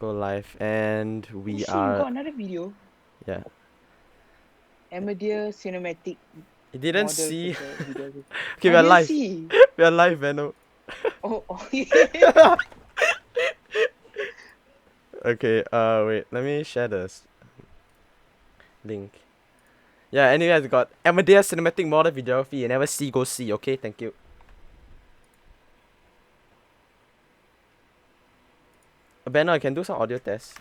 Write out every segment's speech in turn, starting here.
go live, and Oh we shit, we are. got another video. Yeah. Amadeus cinematic You didn't model see. portrait video. Okay, I we're didn't live. see. We're live, Beno. Oh, Okay. Wait. Let me share this link. Yeah. Anyway, I got Amadeus cinematic model videography. You never see, go see. Okay. Thank you. Beno, I can do some audio tests.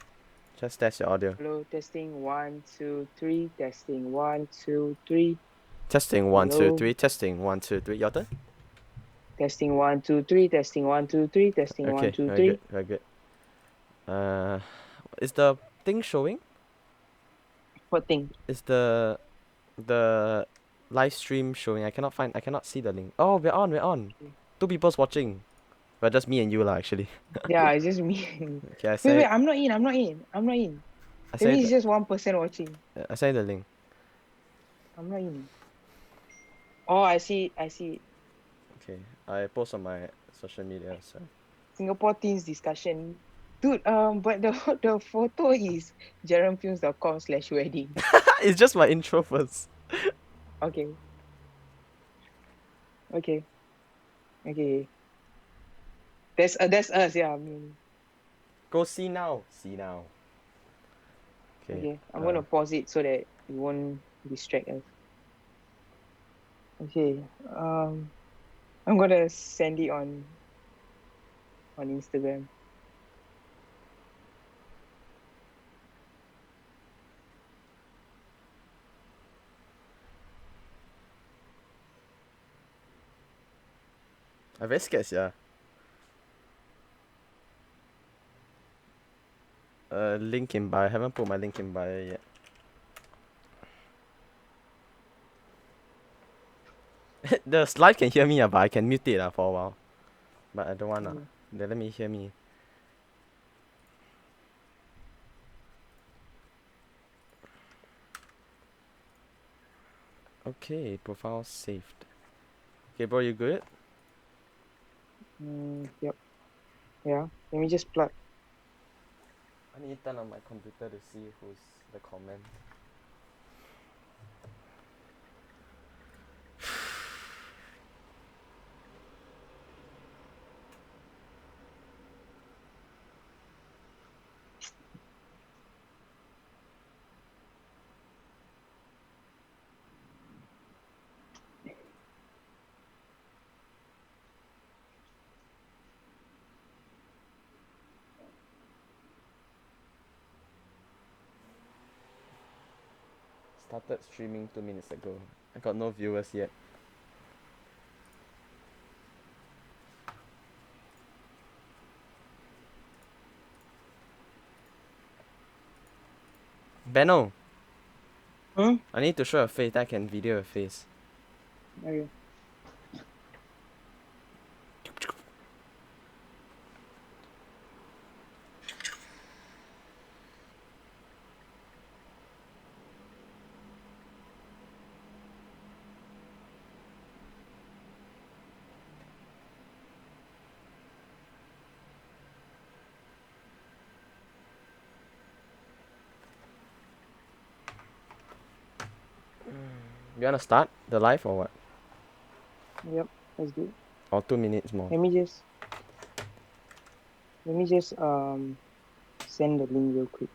Just test your audio. Hello, testing 1, 2, 3. Testing 1, 2, 3. Testing 1, 2, Hello. 3. Testing 1, 2, 3. Your turn. Testing 1, 2, 3. Testing 1, 2, 3. Testing 1, Okay. 2, Very good. 3. Very good. Uh, is the thing showing? What thing? Is the live stream showing? I cannot see the link. Oh, we're on. Okay. 2 people's watching. Well, just me and you lah, actually. Yeah, it's just me. Okay, Wait, I'm not in. I That sent means it's just one person watching. the link. I'm not in. Oh, I see. Okay, I post on my social media. So Singapore teens discussion. Dude, but the the photo is jeremfilms.com/wedding. it's just my intro first. Okay. Okay. Okay. That's us, yeah. I mean, Go see now. See now. Okay. okay. I'm gonna pause it so that it won't distract us. Okay. I'm gonna send it on Instagram. I very scared, yeah. Link in bio. I haven't put my link in bio yet. The slide can hear me, but I can mute it for a while. But I don't wanna. Mm. They let me hear me. Okay, profile saved. Okay, bro, you good? Yep. Yeah. Let me just plug. I need to turn on my computer to see who's the comment. Started streaming 2 minutes ago. I got no viewers yet. Beno, I need to show a face. I can video a face. Okay. You wanna start the live or what? Yep. Let's do it. Or 2 minutes more? Let me just send the link real quick.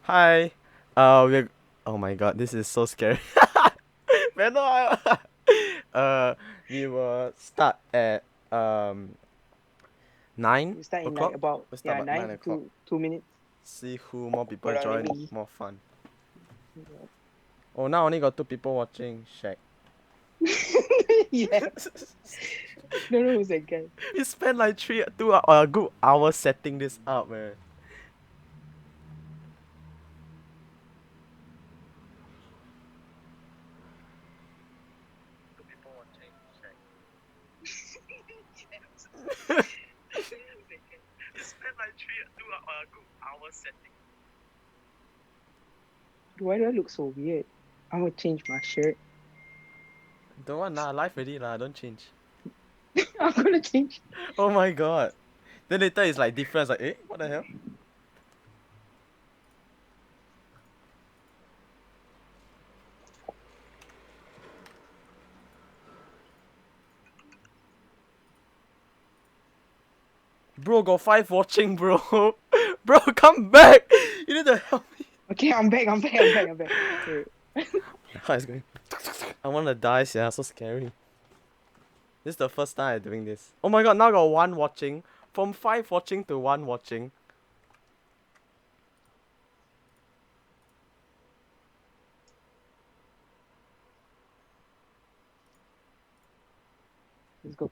Hi. We're. Oh my god, this is so scary. Beno. We will start at 9 We start in like o'clock. about We'll start about 9 9 o'clock. to 2 minutes. See who more people Hold on, let join, me. more fun. Oh, now only got 2 people watching. Shag. Yeah, don't know who's that guy. We spent like good hours setting this up, man. We spent like 2 hours setting. Why do I look so weird? I'm gonna change my shirt. Don't want lah, live already lah, don't change. I'm gonna change. Oh my god. Then later it's like different, like, what the hell? Bro, got 5 watching, bro. Bro, come back. You need to help me. Okay, I'm back. Wait. How is going? I wanna die, yeah, so scary. This is the first time I'm doing this. Oh my god, now got 1 watching. From 5 watching to 1 watching. Let's go.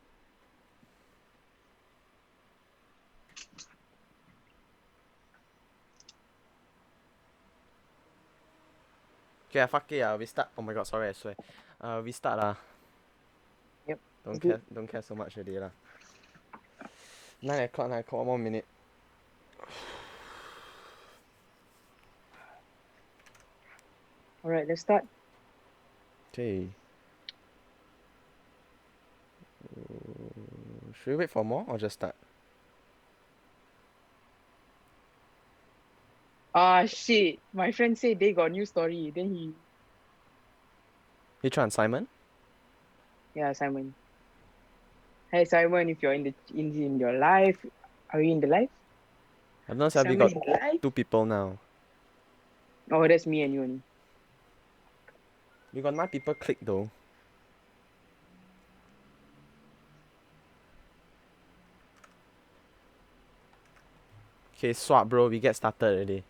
Okay, fuck it, we start. Oh my god, sorry, I swear. We start lah. Yep. Don't care so much already lah. 9 o'clock, 1 more minute. Alright, let's start. Okay. Should we wait for more or just start? Ah, shit. My friend said they got new story. Then he. Which one, Simon? Yeah, Simon. Hey, Simon, if you're in your life, are you in the live? I don't know, we Simon got in the live? 2 people now. Oh, that's me and you only. We got 9 people click though. Okay, swap bro, we get started already.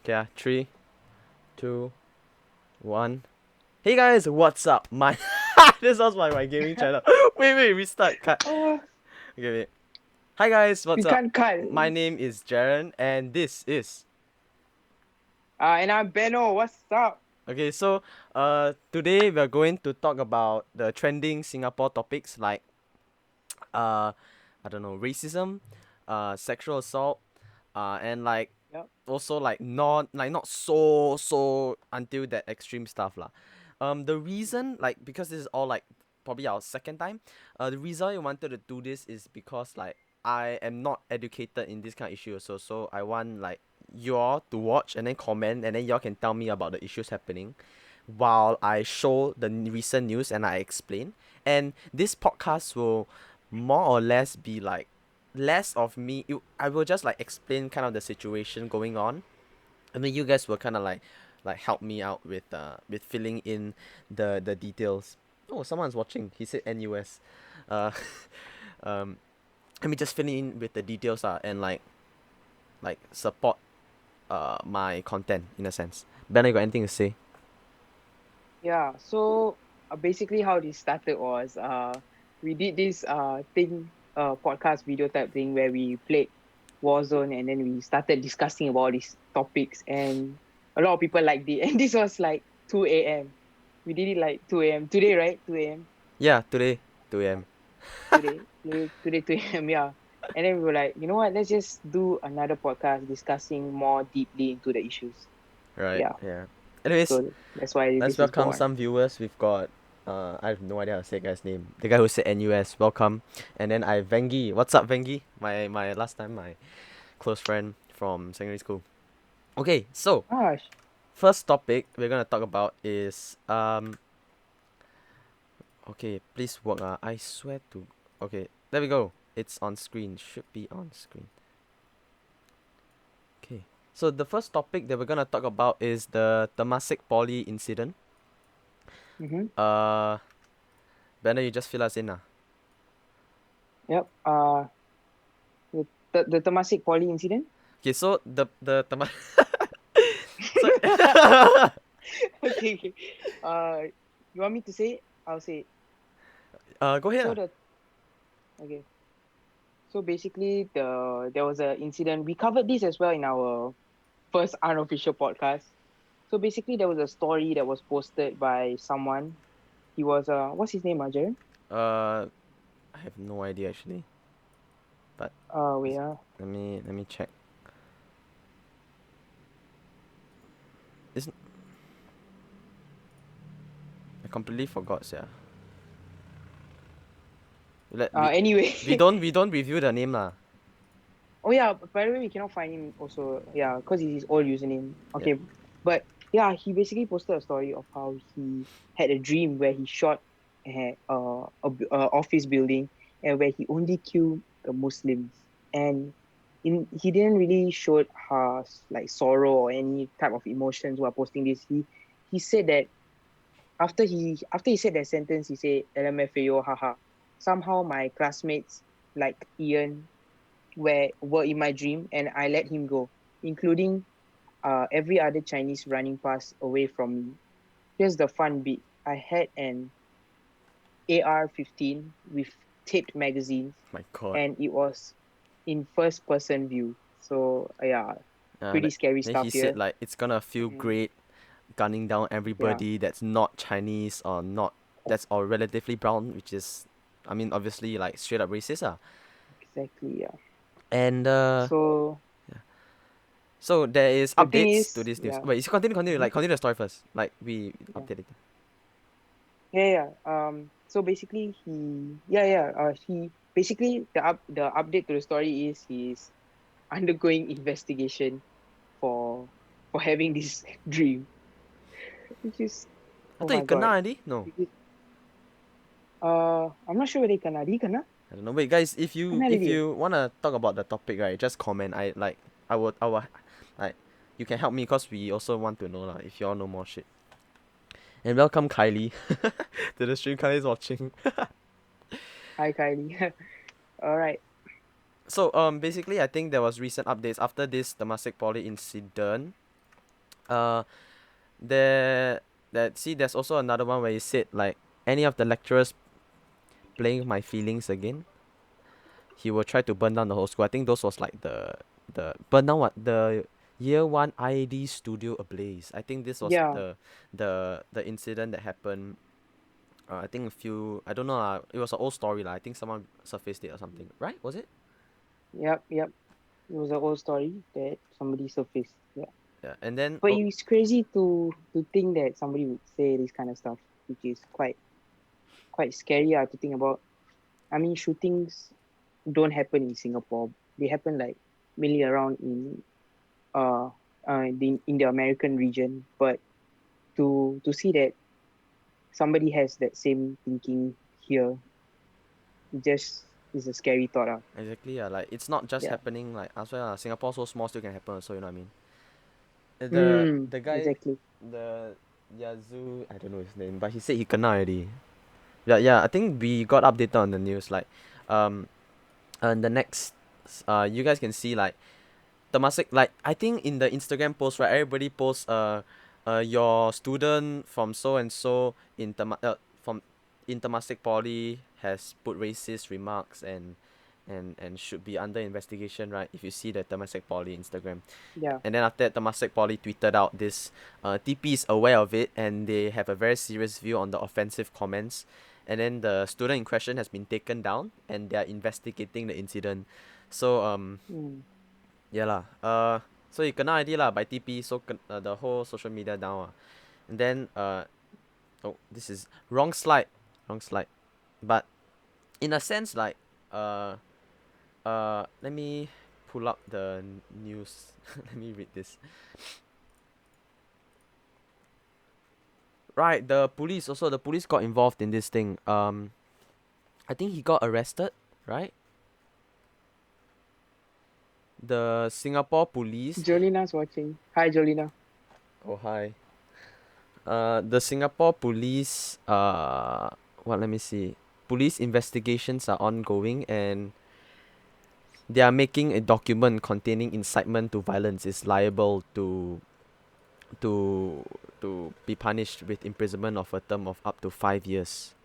Okay, 3, 2, 1. Hey guys, what's up? This was my gaming channel. Wait, restart. Cut. Oh, Okay, wait. Hi guys, we what's up? can't cut. My name is Jaren, and this is. And I'm Beno. What's up? Okay, so today we're going to talk about the trending Singapore topics like I don't know, racism, sexual assault, and like Yep. also like not so until that extreme stuff lah. The reason, like, because this is all like probably our second time, the reason I wanted to do this is because like I am not educated in this kind of issue also, so I want like y'all to watch and then comment and then y'all can tell me about the issues happening while I show the recent news and I explain. And this podcast will more or less be like less of me. I will just like explain kind of the situation going on, and then you guys will kind of like help me out with filling in the details. Oh, someone's watching. He said NUS. Uh, um, let me just fill in with the details and like support my content in a sense. Ben, you got anything to say? Yeah. So basically, how this started was we did this podcast video type thing where we played Warzone and then we started discussing about these topics and a lot of people liked it. And this was like 2 a.m. We did it like 2 a.m. today, right? 2 a.m. Yeah, today 2 a.m. Today 2 a.m. Yeah. And then we were like, you know what? Let's just do another podcast discussing more deeply into the issues. Right. Yeah. Yeah. Anyways, So that's why let's this is welcome born. some viewers. We've got I have no idea how to say the guy's name. The guy who said NUS, welcome. And then I have Vengi. What's up, Vengi? My last time my close friend from secondary school. Okay, so Gosh. first topic we're gonna talk about is Okay, please work. I swear to. Okay, there we go. It's on screen. Should be on screen. Okay. So the first topic that we're gonna talk about is the Temasek Poly incident. Mm-hmm. Uh, Beno, you just fill us in. Yep. The Temasek Poly incident. Okay, so the Temasek. So. Okay. Okay. You want me to say it? I'll say it. Go ahead. So the okay. So basically, there was an incident. We covered this as well in our first unofficial podcast. So basically, there was a story that was posted by someone. He was what's his name, Jaren? I have no idea actually, but Wait, let me check. It's, I completely forgot, yeah. Let anyway. we don't review the name lah. Oh yeah, by the way, we cannot find him also. Yeah, because it's his old username. Yeah. Okay, but yeah, he basically posted a story of how he had a dream where he shot a office building and where he only killed the Muslims, and he didn't really show her like sorrow or any type of emotions while posting this. He said that after he said that sentence, he said LMFAO haha. Somehow my classmates like Ian were in my dream and I let him go, including every other Chinese running past away from me. Here's the fun bit. I had an AR-15 with taped magazines My God. and it was in first person view. So yeah, pretty That, scary then he stuff said here. like it's gonna feel And great gunning down yeah, everybody that's not Chinese or not that's or relatively brown, which is, I mean, obviously like straight up racist ah. exactly, yeah. And So so there is the thing updates to is, this news. yeah, Wait, you continue mhm, like continue the story first. Like we yeah. update it. Yeah. So basically, he basically the update to the story is he's undergoing investigation for having this dream, which is I oh thought you my kena god. already? No. Which is, I'm not sure whether he kena. Did he kena? I don't know. Wait, guys, if you Kena if already. you wanna talk about the topic, right, just comment. I would like you can help me because we also want to know lah if you all know more shit. And welcome Kylie to the stream. Kylie's watching. Hi Kylie. All right. So basically I think there was recent updates after this Temasek Poly incident. Uh there that see there's also another one where he said like any of the lecturers playing my feelings again, he will try to burn down the whole school. I think those was like the burn down what the year one IAD studio ablaze. I think this was Yeah. the incident that happened. I think a few I don't know it was an old story lah. I think someone surfaced it or something. Right? Was it? Yep. Yep. It was an old story that somebody surfaced. Yeah. Yeah. And then But it's crazy to think that somebody would say this kind of stuff, which is quite scary to think about. I mean, shootings don't happen in Singapore. They happen like mainly around uh in the American region. But to see that somebody has that same thinking here, it just is a scary thought. exactly yeah, like it's not just Yeah. happening like as well. Singapore so small still can happen, so you know what I mean. The guy Exactly. the Yazoo I don't know his name, but he said he kena already. Yeah, I think we got updated on the news like um and the next you guys can see like Temasek like I think in the Instagram post right everybody posts your student from so and so from in Temasek Poly has put racist remarks and should be under investigation, right? If you see the Temasek Poly Instagram. Yeah. And then after that Temasek Poly tweeted out this TP is aware of it and they have a very serious view on the offensive comments. And then the student in question has been taken down and they are investigating the incident. So Mm. yeah lah. So you kena ID lah by TP, so the whole social media down. And then oh this is wrong slide. Wrong slide. But in a sense like let me pull up the news. Let me read this. Right, the police got involved in this thing. I think he got arrested, right? The Singapore police. Jolina's watching. Hi, Jolina. Oh hi. The Singapore police. What? Let me see. Police investigations are ongoing, and they are making a document containing incitement to violence is liable to to be punished with imprisonment of a term of up to 5 years.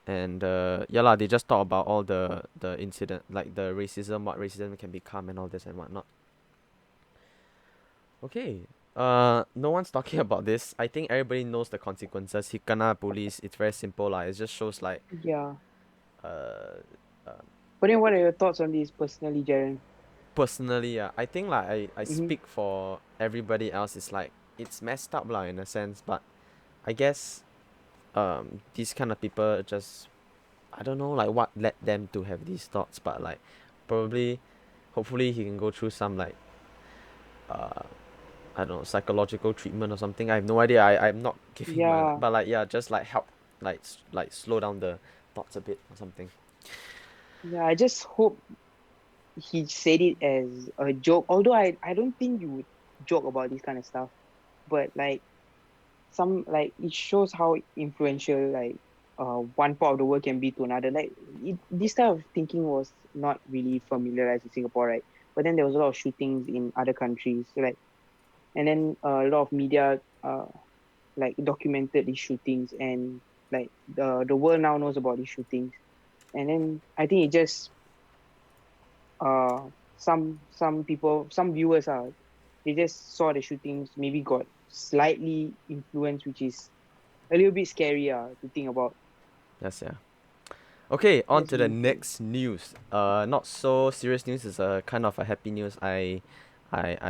And yeah lah, they just talk about all the incident, like the racism, what racism can become, and all this and whatnot. Okay. No one's talking about this. I think everybody knows the consequences. He kena police. It's very simple lah. It just shows like Yeah. uh, uh But then, what are your thoughts on this personally, Jaren? personally, I think like I Mm-hmm. speak for everybody else. It's like it's messed up lah in a sense, but I guess these kind of people just, I don't know like what led them to have these thoughts, but like probably hopefully he can go through some like uh I don't know, psychological treatment or something. I have no idea. I'm not giving my Yeah. but like yeah, just like help like like slow down the thoughts a bit or something. Yeah. I just hope he said it as a joke. Although I don't think you would joke about this kind of stuff. But like it shows how influential one part of the world can be to another. This type of thinking was not really familiarized in Singapore, right? But then there was a lot of shootings in other countries, like, and then a lot of media like documented these shootings, and like the world now knows about these shootings. And then I think it just uh some people, some viewers they just saw the shootings, maybe got slightly influenced, which is a little bit scary to think about. Yes, yeah. Okay, on That's to the really true. next news. Not so serious news. Is a kind of a happy news. I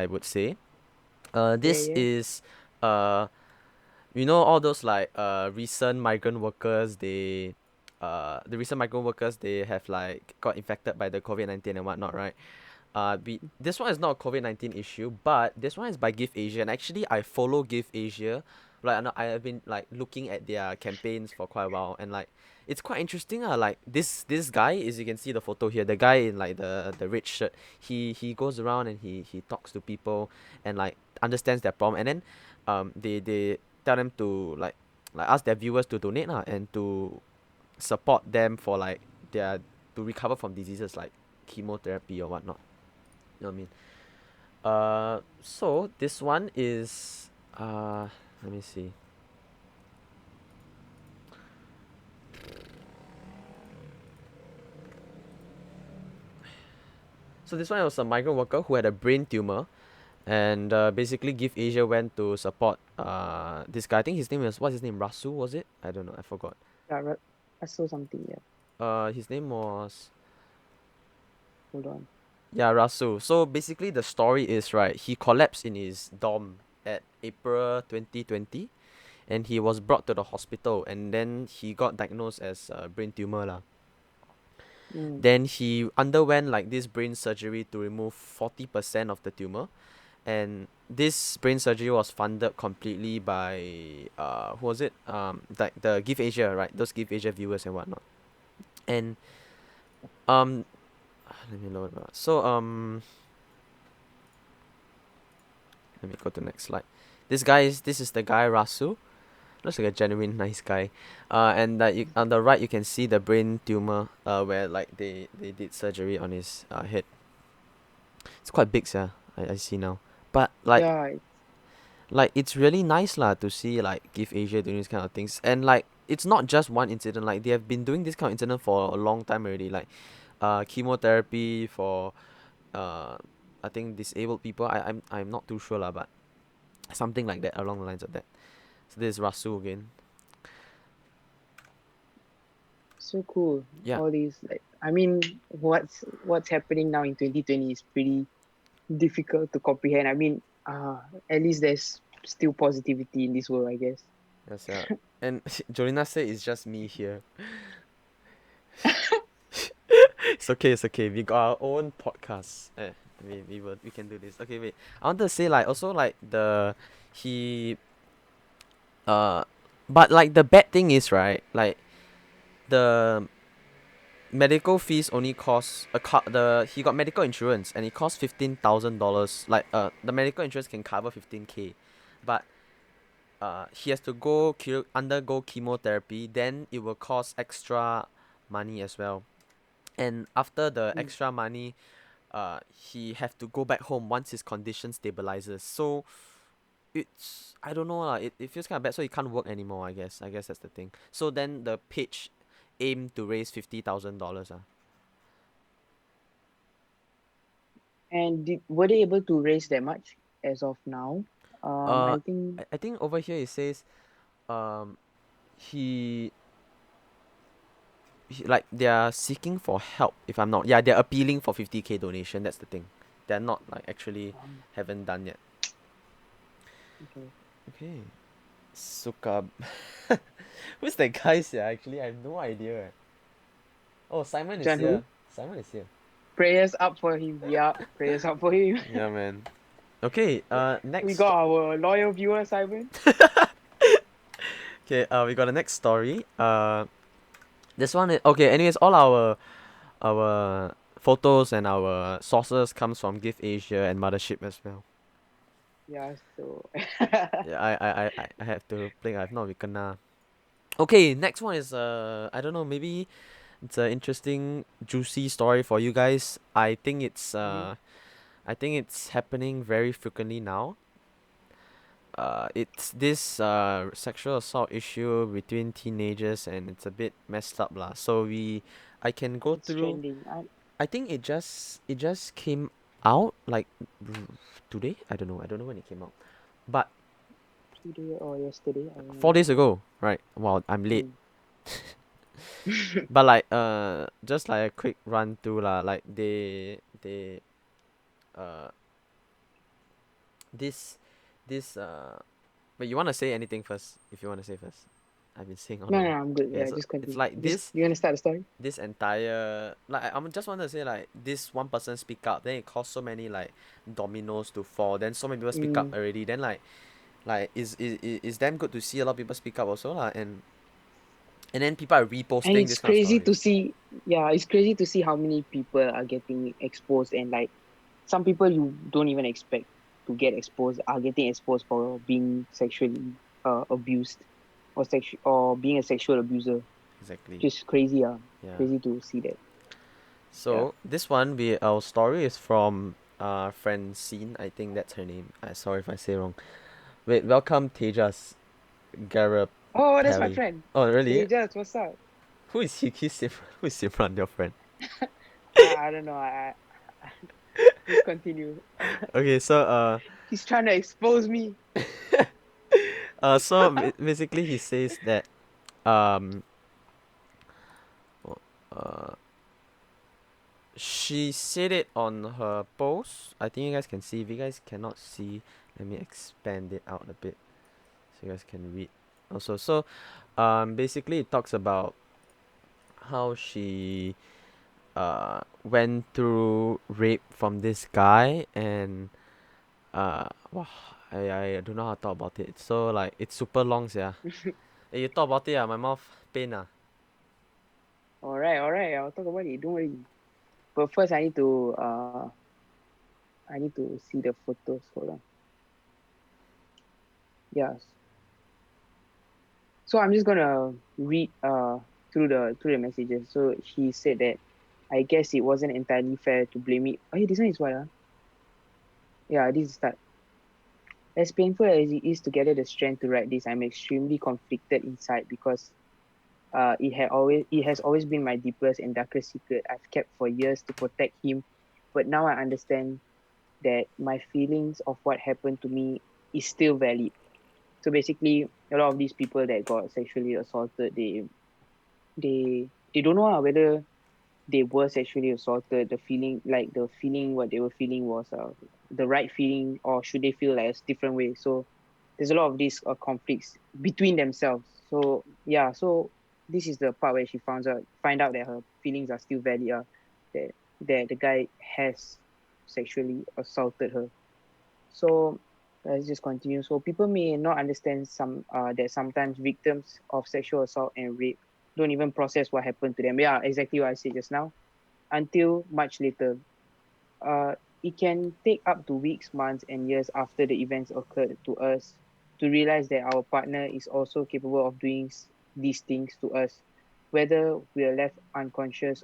would say. Yeah, This yeah. is uh, you know all those like recent migrant workers. The recent migrant workers, they have like got infected by the COVID-19 and whatnot, right? This one is not a COVID-19 issue, but this one is by Give Asia, and actually I follow Give Asia. Like I have been like looking at their campaigns for quite a while, and like it's quite interesting. Like this guy, as you can see the photo here, the guy in like the red shirt, he goes around and he talks to people and like understands their problem, and then they tell them to like ask their viewers to donate and to support them for like their to recover from diseases like chemotherapy or whatnot. You know what I mean? So this one is let me see. So this one was a migrant worker who had a brain tumor, and basically Give Asia went to support this guy. I think his name was, what's his name? Rasu, was it? I don't know. I forgot. Yeah, I saw something. Yeah, His name was, hold on. yeah, Rasu. So basically the story is, right, he collapsed in his dorm at April 2020, and he was brought to the hospital, and then he got diagnosed as a brain tumor lah. Mm. Then he underwent like this brain surgery to remove 40% of the tumor, and this brain surgery was funded completely by who was it? Like the Give Asia, right? Those Give Asia viewers and whatnot. And um let me load it up. So let me go to the next slide. This is the guy Rasu. Looks like a genuine nice guy. And on the right you can see the brain tumor where like they did surgery on his head. It's quite big, yeah. I see now. But Yeah, like it's really nice lah to see like Give Asia doing these kind of things, and like it's not just one incident. Like they have been doing this kind of incident for a long time already. Like chemotherapy for uh I think disabled people. I'm not too sure lah, but something like that along the lines of that. So this is Rasu again. so cool. Yeah. All these, like, I mean, what's happening now in 2020 is pretty difficult to comprehend. I mean, at least there's still positivity in this world, I guess. Yes, yeah. And Jolina said it's just me here. It's okay, it's okay. We got our own podcast. We can do this. Okay, wait. I wanted to say like also like he Uh, but like the bad thing is right, like the medical fees only cost he got medical insurance and it costs $15,000. Like the medical insurance can cover 15K, but he has to undergo chemotherapy. Then it will cost extra money as well. And after the Mm. extra money, he have to go back home once his condition stabilizes. So it's I don't know lah. It feels kind of bad. So he can't work anymore. I guess that's the thing. So then the page aim to raise $50,000. And were they able to raise that much as of now? Uh, I think. I think over here it says um he, like they are seeking for help. If I'm not, yeah, they're appealing for 50K donation. That's the thing. They're not like actually haven't done yet. Okay. Okay, Suka. Who's that guy? Yeah, actually, I have no idea. Oh, Simon is John here. who? Simon is here. Prayers up for him. Yeah, prayers up for him. Yeah, man. Okay. We Next. got our loyal viewer, Simon. Okay. We got the next story. This one is okay. Anyways, all our photos and our sources comes from Give Asia and Mothership as well. Yeah, so Yeah, I have to play. I've not kena. Okay, next one is I don't know, maybe it's an interesting juicy story for you guys. Mhm. I think it's happening very frequently now. It's this sexual assault issue between teenagers and it's a bit messed up lah. So I can go It's through. trending. I think it just came out like today. I don't know when it came out, but Today or yesterday, I don't 4 days know. ago. Right. Wow, I'm late. Mm. But like just like a quick run through lah. Like they uh this this But you wanna say anything first? If you wanna say first, I've been saying all the No, no, way. I'm good. Okay, Yeah, so just it's continue. like Just you wanna start the story? this entire like I'm just want to say like this one person speak up, then it caused so many like dominoes to fall. Then so many people speak up Mm. already. Then like is damn good to see a lot of people speak up also lah. And then people are And reposting it's this kind of crazy to stories. see. Yeah, it's crazy to see how many people are getting exposed, and like some people you don't even expect to get exposed are getting exposed for being sexually abused or being a sexual abuser. Exactly. Just crazy, Yeah. crazy to see that. Yeah. So this one our story is from Francine. I think that's her name. I sorry if I say wrong. Wait, welcome Tejas Garab Oh, that's my Pally. friend. Oh really? Hey, just what's up? Who is he? Who is Simran, your friend? I don't know. Just continue. Okay, so He's trying to expose me. basically he says that um uh she said it on her post. I think you guys can see. If you guys cannot see, let me expand it out a bit so you guys can read. Also, so basically it talks about how she went through rape from this guy and wow, I don't know how to talk about it. So like it's super long, yeah. Hey, you talk about it, my mouth pain All right. I'll talk about it. Don't worry. But first, I need to see the photos. Hold on. Yes. So I'm just gonna read through the messages. So she said that I guess it wasn't entirely fair to blame me. Oh, hey, this one is what? Yeah, this is start. As painful as it is to gather the strength to write this, I'm extremely conflicted inside because it has always been my deepest and darkest secret I've kept for years to protect him. But now I understand that my feelings of what happened to me is still valid. So basically, a lot of these people that got sexually assaulted, they don't know whether they were sexually assaulted. The feeling what they were feeling was the right feeling, or should they feel like a different way. So there's a lot of these conflicts between themselves. So yeah, so this is the part where she find out that her feelings are still valid, that the guy has sexually assaulted her. So let's just continue. So people may not understand that sometimes victims of sexual assault and rape don't even process what happened to them. Yeah, exactly what I said just now. Until much later. Uh, it can take up to weeks, months, and years after the events occurred to us to realize that our partner is also capable of doing these things to us, whether we are left unconscious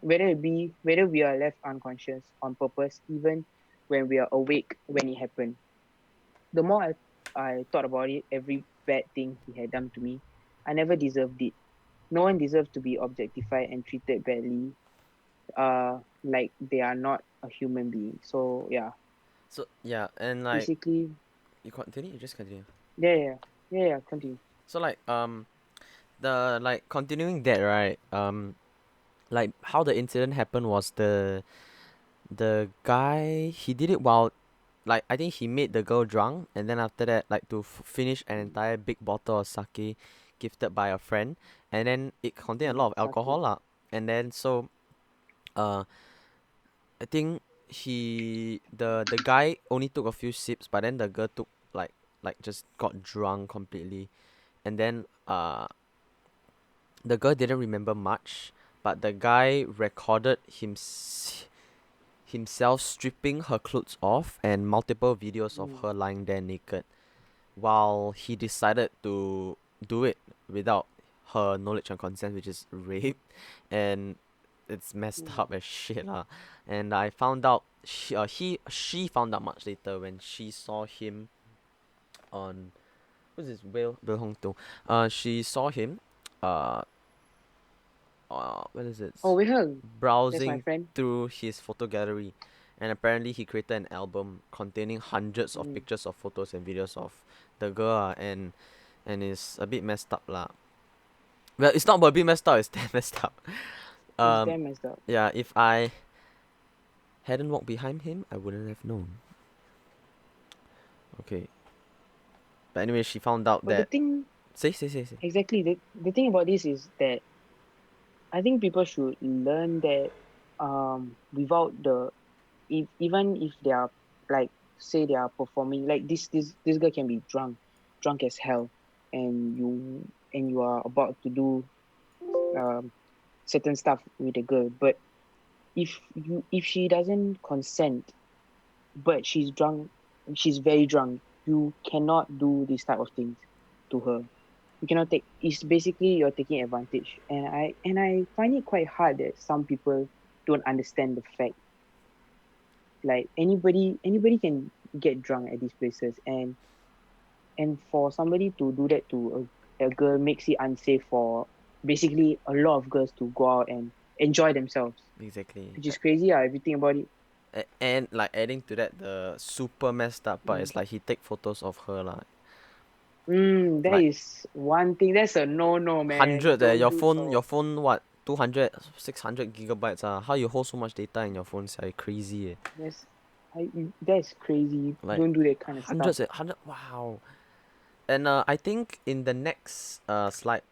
whether we are left unconscious on purpose, even when we are awake when it happened. The more I thought about it, every bad thing he had done to me, I never deserved it. No one deserves to be objectified and treated badly, like they are not a human being. So yeah, So yeah, and like basically, you continue, you just continue. yeah, yeah, yeah, yeah. Continue. So like the like continuing that, right, like how the incident happened was the guy, he did it while, like, I think he made the girl drunk, and then after that, like, to finish an Mm, entire big bottle of sake gifted by a friend, and then it contained a lot of alcohol Sake. lah. And then so uh I think the guy only took a few sips, but then the girl took like just got drunk completely. And then the girl didn't remember much, but the guy recorded himself stripping her clothes off and multiple videos of Mm, her lying there naked, while he decided to do it without her knowledge and consent, which is rape. And it's messed mm, up as shit lah. And I found out she found out much later when she saw him on, who's this, Will Hong To. She saw him uh what is it, Oh, we heard. That's my browsing friend. through his photo gallery, and apparently he created an album containing hundreds of Mm, pictures of photos and videos of the girl and it's a bit messed up lah. Well, it's not a bit messed up, it's damn messed up. it's um damn messed up. yeah, if I hadn't walked behind him, I wouldn't have known. Okay, but anyway, she found out But the that, thing, say. exactly, the thing about this is that I think people should learn that without the even if they are, like, say they are performing, like this girl can be drunk as hell, and you are about to do um certain stuff with the girl, but if she doesn't consent, but she's very drunk, you cannot do this type of things to her. You cannot take, it's basically you're taking advantage. And I find it quite hard that some people don't understand the fact, like anybody can get drunk at these places, and for somebody to do that to a girl makes it unsafe for basically a lot of girls to go out and enjoy themselves, Exactly. which is crazy. Everything about it. And like adding to that, the super messed up part Mm. is like he take photos of her lah. That Like is one thing. That's a no, man. hundred Don't your do phone so. your phone what, 200 600 gigabytes ah, how you hold so much data in your phone, sia, crazy That's that's crazy. like Don't do that kind of stuff. hundreds and hundred, wow. And I think in the next slide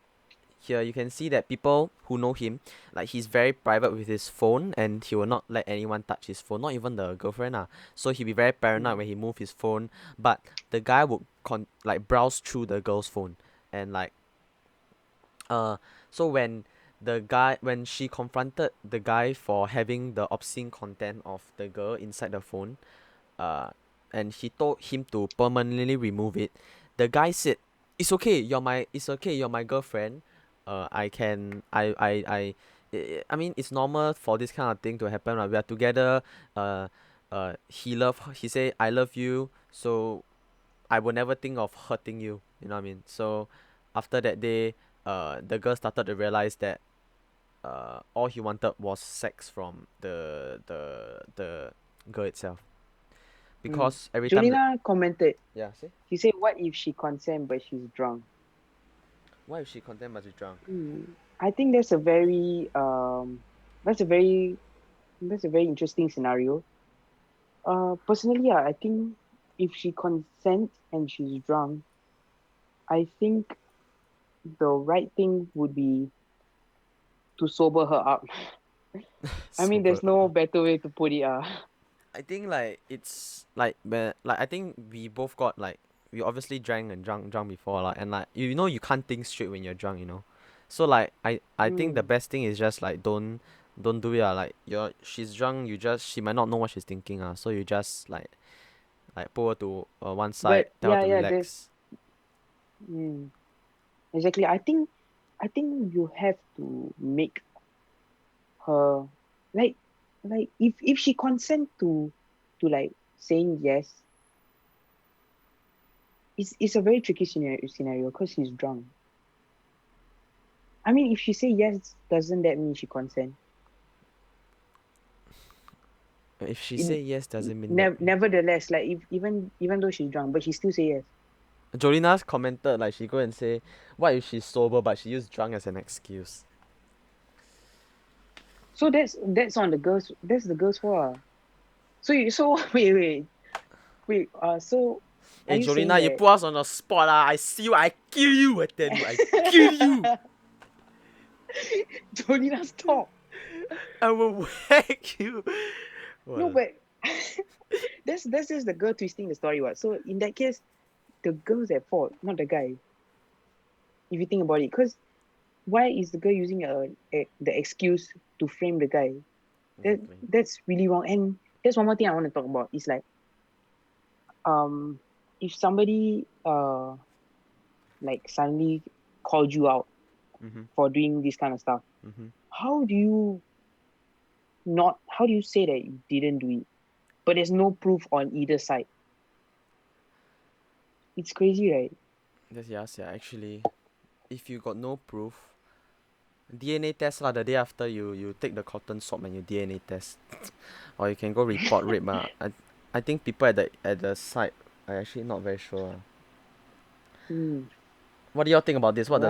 here you can see that people who know him, like, he's very private with his phone, and he will not let anyone touch his phone, not even the girlfriend ah. So he'll be very paranoid Mm, when he move his phone, but the guy would like browse through the girl's phone. And like uh so when she confronted the guy for having the obscene content of the girl inside the phone, uh and he told him to permanently remove it, the guy said, it's okay, you're my girlfriend. I can I mean, it's normal for this kind of thing to happen, right? We are together. uh he say, I love you, so I will never think of hurting you, you know what I mean? So after that day, the girl started to realize that all he wanted was sex from the girl itself, mm. because every time the, Julina commented. yeah, see, He said, "What if she consent but she's drunk?" why is she content must be drunk? I think that's a very that's a very interesting scenario. Personally, yeah, I think if she consents and she's drunk, I think the right thing would be to sober her up. I mean, Super. there's no better way to put it. I think like it's like like I think we both got like we obviously drank and drunk before like, and like you know you can't think straight when you're drunk, you know. So like I think the Mm. best thing is just like don't do it like she's drunk, she might not know what she's thinking so you just like pull her to one side, But tell her yeah, to yeah, there's relax. mm, exactly. I think you have to make her like if she consent to like saying yes, it's a very tricky scenario because she's drunk. I mean, if she say yes, doesn't that mean she consent? If she In say yes doesn't mean that. nevertheless, like if even though she's drunk, but she still say yes. Jolina's commented like she go and say, what if she's sober but she used drunk as an excuse? So that's on the girls. That's the girls' fault. So wait. So are Hey you saying Jolina, you that? put us on the spot I see you, I kill you, I tell you, I kill you. Jolina, stop. I will whack you. No, Well, but that's just the girl twisting the story. What? So in that case, the girl's at fault, not the guy. If you think about it, because why is the girl using the excuse to frame the guy? That exactly. that's really wrong. And there's one more thing I want to talk about. It's like um if somebody like suddenly called you out Mhm. for doing this kind of stuff, Mhm. how do you not how do you say that you didn't do it? But there's no proof on either side. It's crazy, right? Yes, yeah. Actually, if you got no proof, DNA test lah. The day after you take the cotton swab and you DNA test, or you can go report rape I think people at the site are actually not very sure. Hmm. What do y'all think about this? Right.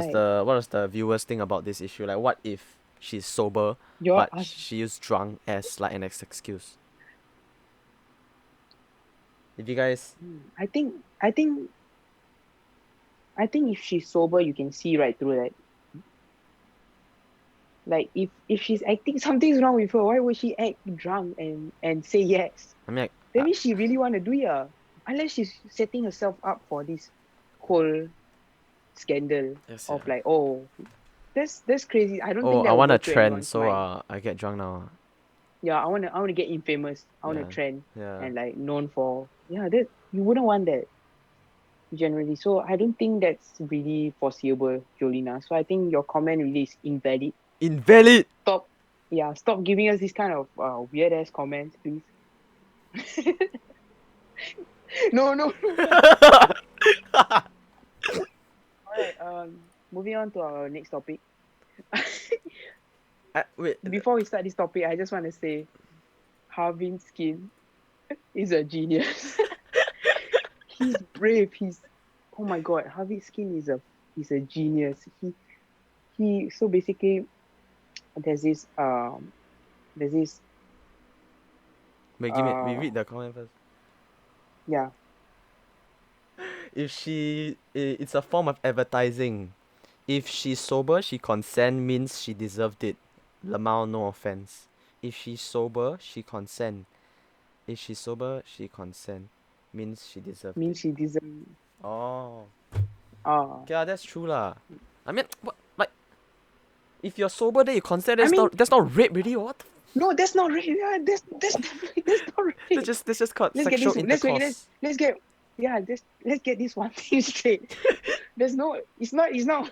What does the viewers think about this issue? Like, what if she's sober, You're but us. she used drunk as like an excuse? If you guys, I think if she's sober, you can see right through that. Like if she's acting something's wrong with her, why would she act drunk and say yes? I mean, like, That means she really want to do it. Unless she's setting herself up for this whole scandal yes, of yeah. like, oh, that's crazy. I don't Oh, think I that will want go a through trend, anyone's so mind. I get drunk now. Yeah, I wanna get infamous. I wanna Yeah, trend yeah. and like known for that you wouldn't want that generally. So I don't think that's really foreseeable, Jolina. So I think your comment really is invalid. Invalid. Stop stop giving us this kind of weird ass comments, please. No, no, no. All right. Moving on to our next topic. Wait. Before we start this topic, I just want to say Harvinth Skin is a genius. He's brave. He's oh my god, Harvinth Skin is a genius. He so basically there's this there's this Wait, we uh read the comment first. yeah If it's a form of advertising. If she's sober, she consent means she deserved it. Lamau, no offense. If she's sober, she consent. If she's sober, she consent means she deserved it. means she deserves Oh, uh yeah, that's true lah. I mean, what like if you're sober, then you consent. I mean That's not rape, really. Or what? no, that's not right. Yeah, that's definitely that's not right. That's just called Let's get sexual this. intercourse. Let's get. Yeah, let's get this one thing straight. There's no. It's not. It's not.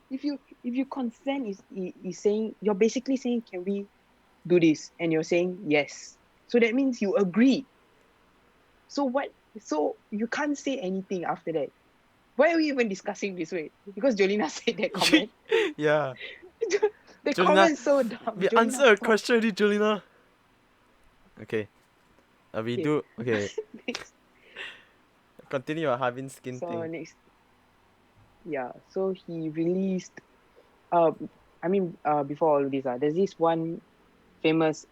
If you consent is saying you're basically saying can we do this and you're saying yes. So that means you agree. So what? So you can't say anything after that. Why are we even discussing this way? Because Jolina said that comment. Yeah, The Jolina, comment so dumb. we Jolina, answer a stop. question already, Jolina. Okay, we Okay. do. Okay, Next. continue your Harvin Skin So thing. next. Yeah. So he released. I mean, before all of this, there's this one famous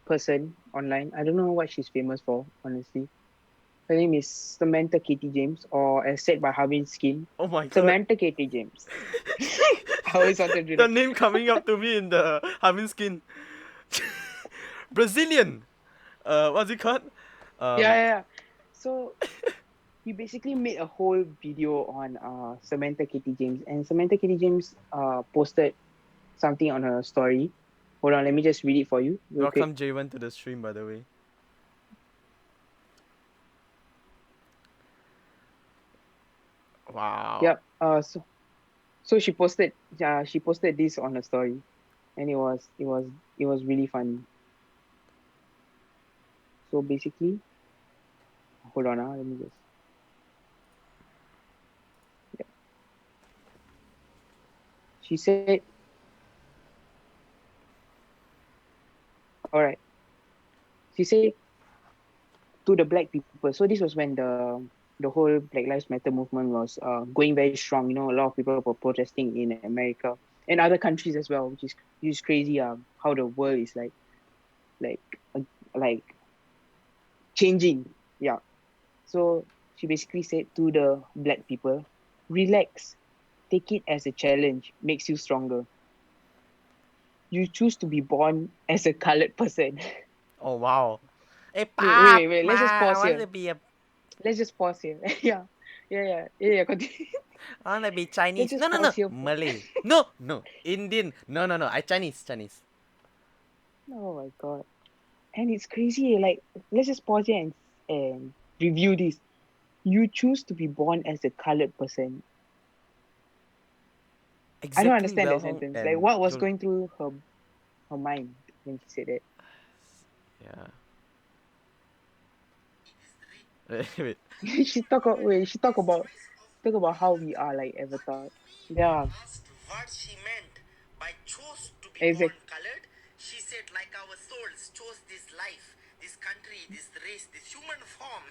person online. I don't know what she's famous for, honestly. Her name is Samantha Katie James, or as said by Harvinth Skin, Oh my god, Samantha Katie James. I always wanted to do the that. name coming up to me in the Harvin Skin. Brazilian. What's it called? Yeah, yeah, yeah. So he basically made a whole video on Samantha Katie James, and Samantha Katie James posted something on her story. Hold on, let me just read it for you real quick. Welcome J1 to the stream, by the way. Wow. Yep. So she posted this on her story, and it was really funny. So basically, hold on, let me just. Yeah. She said, all right. She said to the black people. So this was when the whole Black Lives Matter movement was going very strong. You know, a lot of people were protesting in America and other countries as well, which is crazy. How the world is like uh, like changing. Yeah. So she basically said to the black people, relax, take it as a challenge, makes you stronger. You choose to be born as a colored person. Oh wow. Hey Wait. Let's just Papa, I pause want here. to be a Let's just pause here. Yeah. Continue. I want to be Let's Chinese. No just no pause no. here. Malay. No. Indian. No. I Chinese. Oh my god. And it's crazy. Like, let's just pause here and review this. You choose to be born as a colored person. I don't Exactly, understand Well that Hong sentence. Like, and what was Jul. going through her mind when she said that? Yeah. Wait. She talk about how we are like avatars. Yeah, Asked what she meant by chose to be born exact. colored, she said, like our souls chose this life, this country, this race, this human form.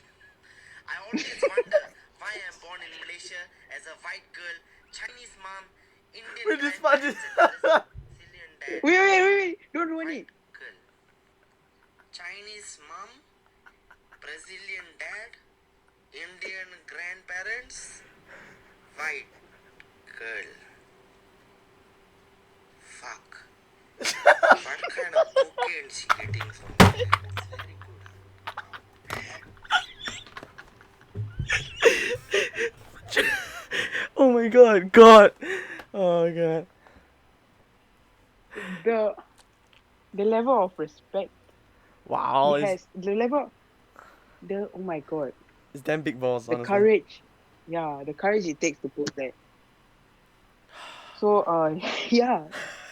I always wonder why I'm born in Malaysia as a white girl, Chinese mom, Indian Wait, this part is. grandparents, and Brazilian dad. Wait. Don't ruin it. White girl, Chinese mom, Brazilian dad, Indian grandparents, white girl. Fuck. What kind of cocaine she getting from my head? It's very good. Oh my god. Oh my god. The the level of respect he Wow, has, the level, the oh my god, it's damn big balls, the honestly. courage. Yeah, the courage it takes to post that. So yeah,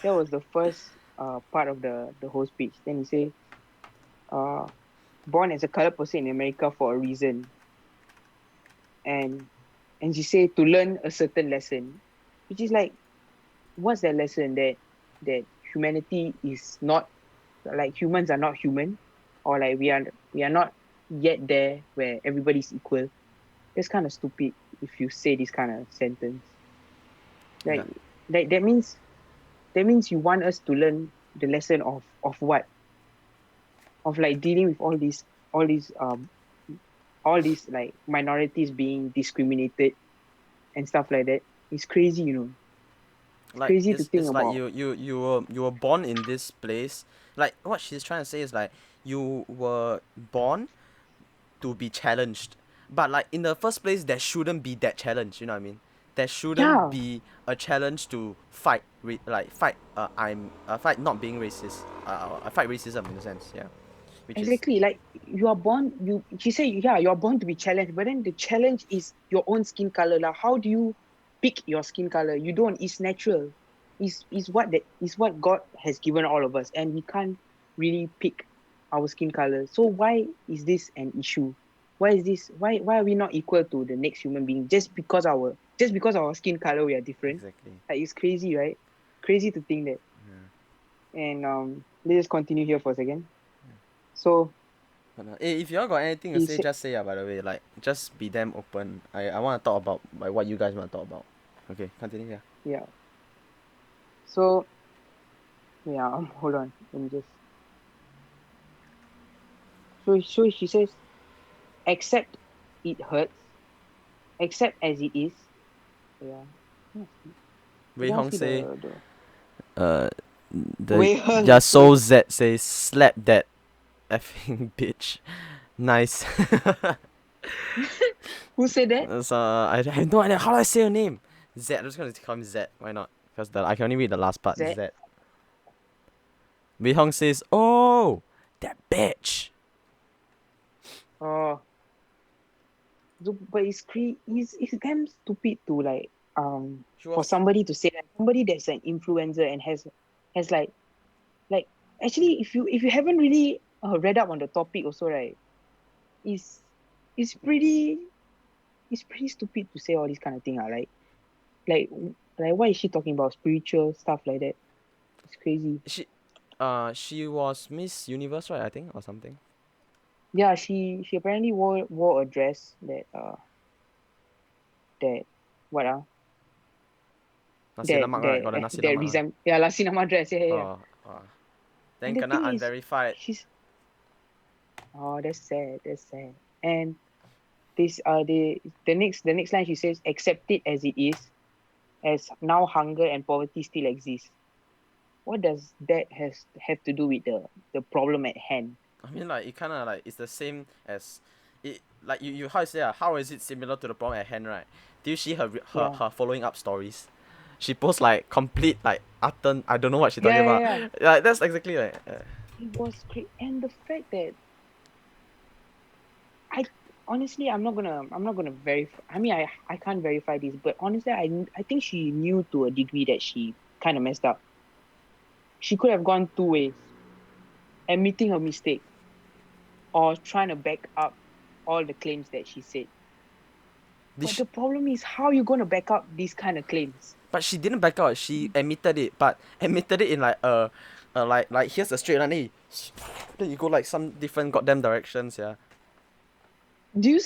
that was the first part of the whole speech. Then he say, uh born as a colored person in America for a reason. And she said to learn a certain lesson, which is like, what's that lesson? That humanity is not, like, humans are not human, or like we are not yet there where everybody's equal. That's kind of stupid if you say this kind of sentence. Yeah. Like that means you want us to learn the lesson of what, of like dealing with all these like minorities being discriminated and stuff like that. It's crazy, it's Like crazy to think it's like about. you were born in this place. Like what she's trying to say is like you were born to be challenged. But like in the first place there shouldn't be that challenge, you know what I mean? There shouldn't Yeah, be a challenge to fight fight not being racist. I fight racism in a sense, yeah. Which is exactly. Like, you are born, she said, yeah, you are born to be challenged, but then the challenge is your own skin color. Like, how do you pick your skin color? You don't. It's natural. Is what God has given all of us, and we can't really pick our skin color. So why is this an issue? Why are we not equal to the next human being just because our skin color we are different? exactly. Like, it's crazy, right? Crazy to think that. And let's just continue here for a second. So But, if y'all got anything to he say, said, just say by the way. Like just be damn open. I wanna talk about like what you guys wanna talk about. Okay, continue here. yeah. So yeah, hold on. Let me just. So she says, accept it hurts, accept as it is. Yeah. I Wei don't Hong see say the uh the Wei Heng. Ya Soul Z says slap that effing bitch. Nice. Who said that? So I have no idea how do I say her name. Z. I'm just gonna call him Z. Why not? Because I can only read the last part. Z? Z. Wei Hong says, "Oh, that bitch." Oh, but it's damn stupid to like She for was. somebody to say that, somebody that's an influencer and has like actually if you haven't really read up on the topic also, right, it's it's pretty it's pretty stupid to say all this kind of thing, like like why is she talking about spiritual stuff like that? It's crazy. She was Miss Universe, right? I think, or something. Yeah, she apparently wore a dress that what Nasi lemak, right? Got the nasi that lemak, right? resemble, yeah, Lassie Nama dress, yeah. Oh, oh. Then And the kena thing is, unverified. she's oh, that's sad, that's sad. And this the next line she says, accept it as it is, as now hunger and poverty still exist. What does that have to do with the problem at hand? I mean, like, it kind of like it's the same as it. Like you how you say, how is it similar to the problem at hand, right? Do you see Yeah. her following up stories? She posts like complete like utter. I don't know what she's talking Yeah, yeah, about. yeah. Like that's exactly like. It was great. And the fact that I honestly I'm not gonna verify. I mean I can't verify this, but honestly I think she knew to a degree that she kind of messed up. She could have gone two ways: admitting her mistake or trying to back up all the claims that she said. But This, the problem is how you gonna back up these kind of claims? but she didn't back out. She admitted it, but admitted it in like like here's a straight line. Then you go like some different goddamn directions, yeah. Do you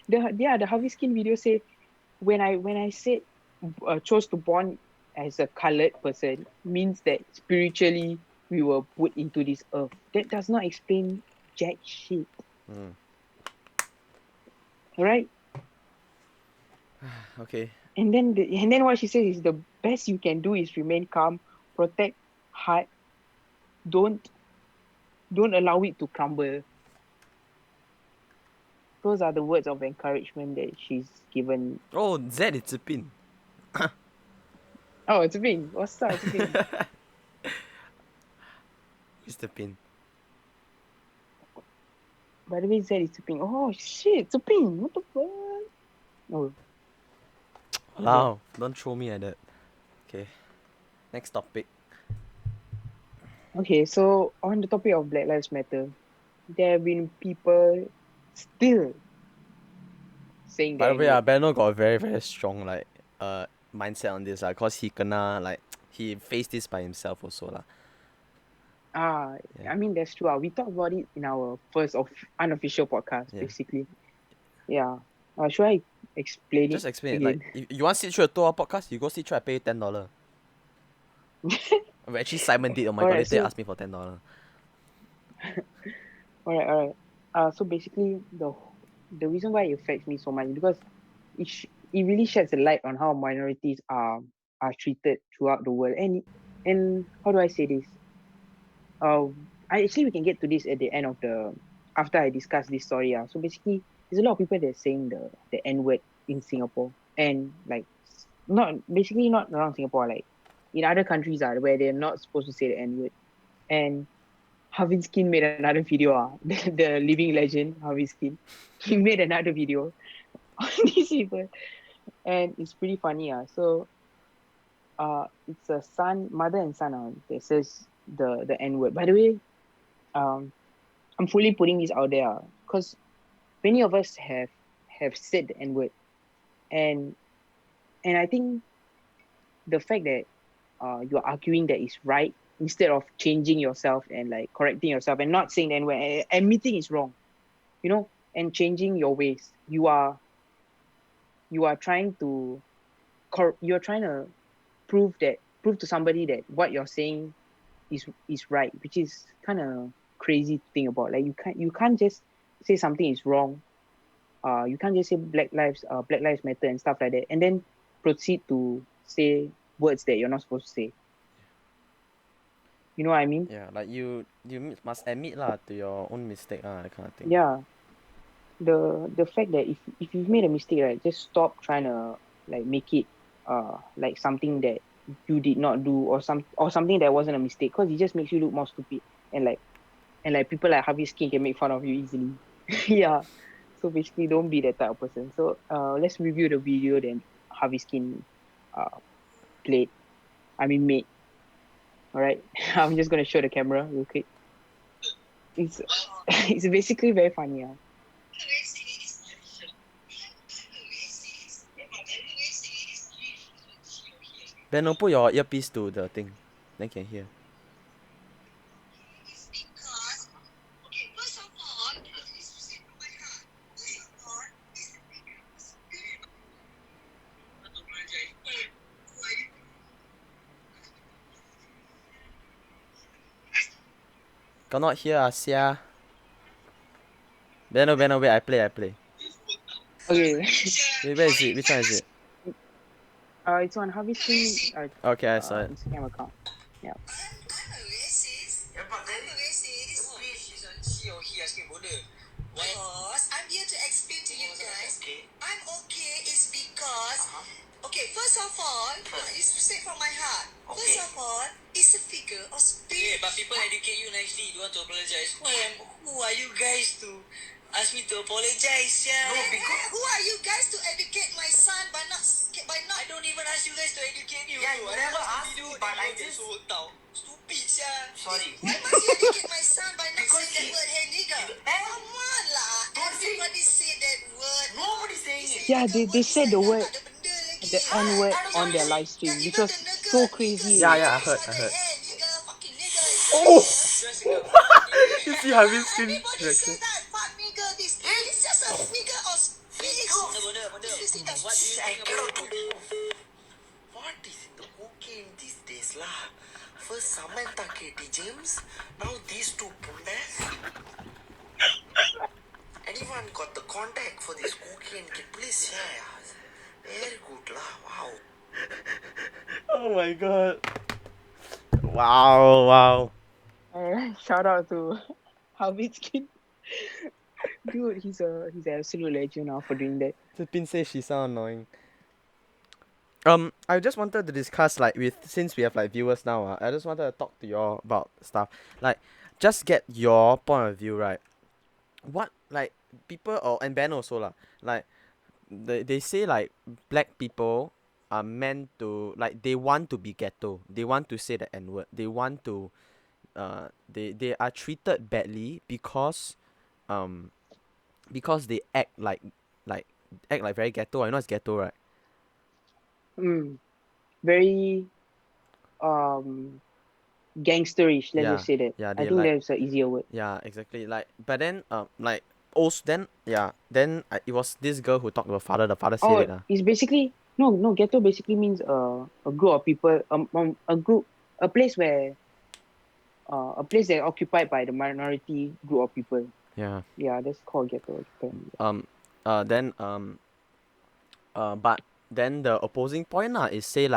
the Harvinth Skin video say when I said chose to born as a colored person means that spiritually we were put into this earth. That does not explain jack shit, Mm. right? Okay. And then what she says is the best you can do is remain calm, protect heart, don't don't allow it to crumble. Those are the words of encouragement that she's given. Oh, Z it's a pin. Oh, it's a pin. What's up? It's a pin. Mr. Pin. By the way, Zed is a pin. Oh shit, it's a pin. What the fuck? Oh, Wow, don't throw me at that. Okay. Next topic. okay, so on the topic of Black Lives Matter, there have been people still saying By the that way, word. Beno got a very very strong like mindset on this cause he kena like he faced this by himself also lah. Ah, Yeah. I mean that's true. We talked about it in our first of unofficial podcast, Yeah. basically. Yeah. Should I explain Just it explain it. Like again? if you want to sit through a 2 hour podcast, you go sit through. I pay you $10. Well, actually Simon did. Oh my All god, right, later he so asked me for $10. all right. So basically, the reason why it affects me so much is because it really sheds a light on how minorities are treated throughout the world. And how do I say this? I actually we can get to this at the end of the after I discuss this story. So basically, there's a lot of people that are saying the N word in Singapore, and like not basically not around Singapore, like in other countries where they're not supposed to say the N word. And Harvinth Skin made another video. The living legend Harvinth Skin, he made another video on these people, and it's pretty funny. So it's a mother and son that says the N word. By the way, um, I'm fully putting this out there because many of us have said the N word, and I think the fact that you're arguing that is right instead of changing yourself and like correcting yourself and not saying the N word, admitting is wrong, and changing your ways. You are trying to you're trying to prove to somebody that what you're saying is right, which is kind of crazy to think about. Like you can't just say something is wrong. You can't just say Black Lives Matter and stuff like that, and then proceed to say words that you're not supposed to say. You know what I mean? Yeah, like you must admit lah to your own mistake that kind of thing. Yeah. The fact that if you've made a mistake, right, just stop trying to like make it like something that you did not do, or something that wasn't a mistake, because it just makes you look more stupid, and like people like Harvinth Skin can make fun of you easily. Yeah. So basically, don't be that type of person. So let's review the video that Harvinth Skin uh played. I mean made. All right. I'm just gonna show the camera real quick. It's it's basically very funny. Beno, put your earpiece to the thing, then can hear. Cannot hear sia. Beno, wait, I play. Okay. Wait, where is it? Which one is it? It's on Harvinth Skin Okay, I saw it. Instagram account. Yeah. Because I'm here to explain to you guys. I'm okay is because okay, first of all, it's straight from my heart. First of all, it's a figure of speech. But people educate you nicely. You want to apologize. Who are you guys to ask me to apologize? Yeah. No, because who are you guys to educate my son by not? I don't even ask you guys to educate you. Yeah, you never asked me, but I just stupid, yeah. Sorry. Why must you educate my son by not saying that word, hey nigga? Come on lah. Everybody say that word. Nobody saying it. Yeah, they said the word, the N word on their live stream, which was so crazy. Yeah, I heard. Oh! You see Harvinth Skin reaction? It's just a figure of speech. What is in the okay in these days lah? First Samantha Katie James, now these two pundas. Anyone got the contact for this cocaine kid? Please share. Very good lah. Wow. Oh my god. Wow. Shout out to Harvinth Skin. Dude, he's an absolute legend now for doing that. The pin says she sound annoying. I just wanted to discuss since we have viewers now, I just wanted to talk to you all about stuff. Just get your point of view, right? What people and Ben also lah. They say black people are meant to they want to be ghetto. They want to say the N-word. They want to they are treated badly because they act like very ghetto. I know it's ghetto, right? Very gangsterish, let's just say that. Yeah, I think that's an easier word. Yeah, exactly. But then also then it was this girl who talked to the father. The father said it. It's basically no ghetto basically means a group of people, a place where a place that occupied by the minority group of people. Yeah. Yeah, that's called ghetto. But then the opposing point is say